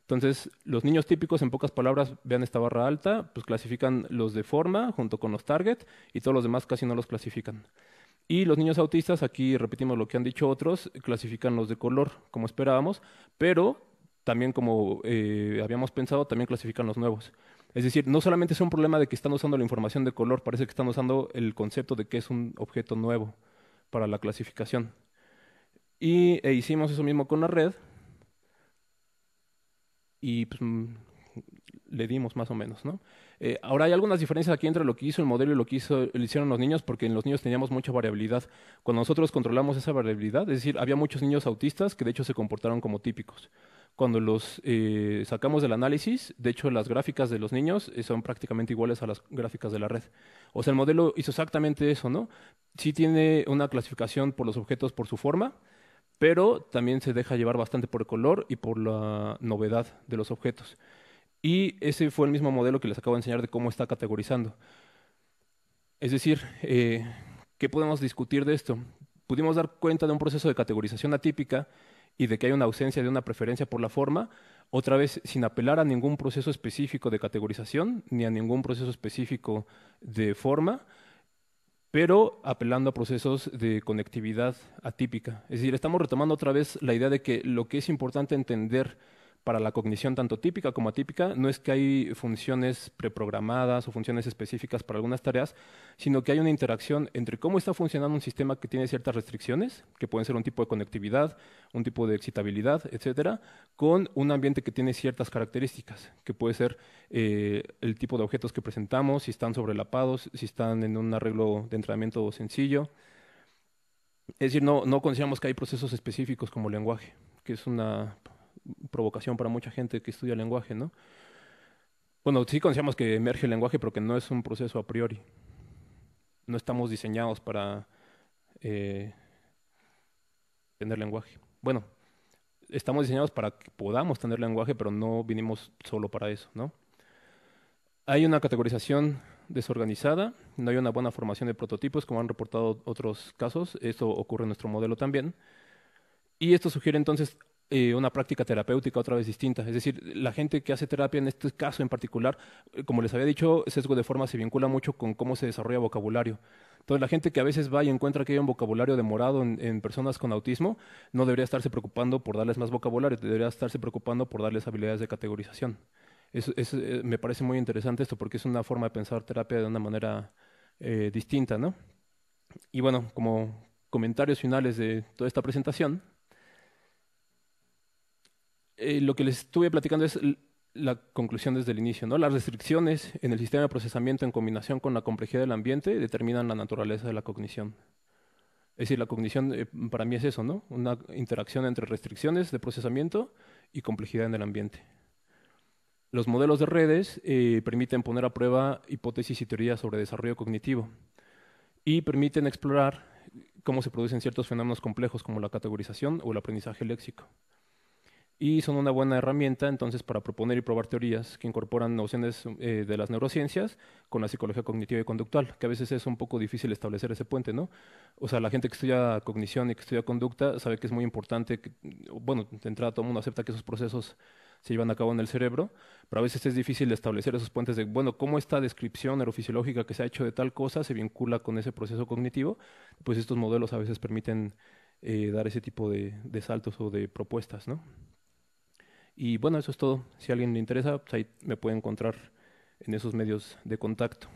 Entonces, los niños típicos, en pocas palabras, vean esta barra alta, pues clasifican los de forma junto con los target y todos los demás casi no los clasifican. Y los niños autistas, aquí repetimos lo que han dicho otros, clasifican los de color, como esperábamos, pero también como habíamos pensado, también clasifican los nuevos. Es decir, no solamente es un problema de que están usando la información de color, parece que están usando el concepto de que es un objeto nuevo para la clasificación. E hicimos eso mismo con la red y pues, le dimos más o menos, ¿no? Ahora hay algunas diferencias aquí entre lo que hizo el modelo y lo que lo hicieron los niños, porque en los niños teníamos mucha variabilidad. Cuando nosotros controlamos esa variabilidad, es decir, había muchos niños autistas que de hecho se comportaron como típicos. Cuando los sacamos del análisis, de hecho las gráficas de los niños son prácticamente iguales a las gráficas de la red. O sea, el modelo hizo exactamente eso, ¿no? Sí tiene una clasificación por los objetos por su forma, pero también se deja llevar bastante por el color y por la novedad de los objetos. Y ese fue el mismo modelo que les acabo de enseñar de cómo está categorizando. Es decir, ¿qué podemos discutir de esto? Pudimos dar cuenta de un proceso de categorización atípica y de que hay una ausencia de una preferencia por la forma, otra vez sin apelar a ningún proceso específico de categorización ni a ningún proceso específico de forma, pero apelando a procesos de conectividad atípica. Es decir, estamos retomando otra vez la idea de que lo que es importante entender para la cognición tanto típica como atípica no es que hay funciones preprogramadas o funciones específicas para algunas tareas, sino que hay una interacción entre cómo está funcionando un sistema que tiene ciertas restricciones, que pueden ser un tipo de conectividad, un tipo de excitabilidad, etcétera, con un ambiente que tiene ciertas características, que puede ser el tipo de objetos que presentamos, si están sobrelapados, si están en un arreglo de entrenamiento sencillo. Es decir, no consideramos que hay procesos específicos como lenguaje, que es una provocación para mucha gente que estudia lenguaje, ¿no? Bueno, sí consideramos que emerge el lenguaje, pero que no es un proceso a priori. No estamos diseñados para tener lenguaje. Bueno, estamos diseñados para que podamos tener lenguaje, pero no vinimos solo para eso, ¿no? Hay una categorización desorganizada, no hay una buena formación de prototipos, como han reportado otros casos. Esto ocurre en nuestro modelo también. Y esto sugiere entonces una práctica terapéutica otra vez distinta. Es decir, la gente que hace terapia en este caso en particular, como les había dicho, sesgo de forma se vincula mucho con cómo se desarrolla vocabulario. Entonces, la gente que a veces va y encuentra que hay un vocabulario demorado en personas con autismo, no debería estarse preocupando por darles más vocabulario, debería estarse preocupando por darles habilidades de categorización. Me parece muy interesante esto porque es una forma de pensar terapia de una manera distinta, ¿no? Y bueno, como comentarios finales de toda esta presentación, lo que les estuve platicando es la conclusión desde el inicio, ¿no? Las restricciones en el sistema de procesamiento en combinación con la complejidad del ambiente determinan la naturaleza de la cognición. Es decir, la cognición para mí es eso, ¿no? Una interacción entre restricciones de procesamiento y complejidad en el ambiente. Los modelos de redes permiten poner a prueba hipótesis y teorías sobre desarrollo cognitivo y permiten explorar cómo se producen ciertos fenómenos complejos como la categorización o el aprendizaje léxico. Y son una buena herramienta entonces para proponer y probar teorías que incorporan nociones de las neurociencias con la psicología cognitiva y conductual, que a veces es un poco difícil establecer ese puente, ¿no? O sea, la gente que estudia cognición y que estudia conducta sabe que es muy importante, bueno, de entrada todo el mundo acepta que esos procesos se llevan a cabo en el cerebro, pero a veces es difícil establecer esos puentes de, bueno, cómo esta descripción neurofisiológica que se ha hecho de tal cosa se vincula con ese proceso cognitivo, pues estos modelos a veces permiten dar ese tipo de saltos o de propuestas, ¿no? Y bueno, eso es todo. Si a alguien le interesa, pues ahí me puede encontrar en esos medios de contacto.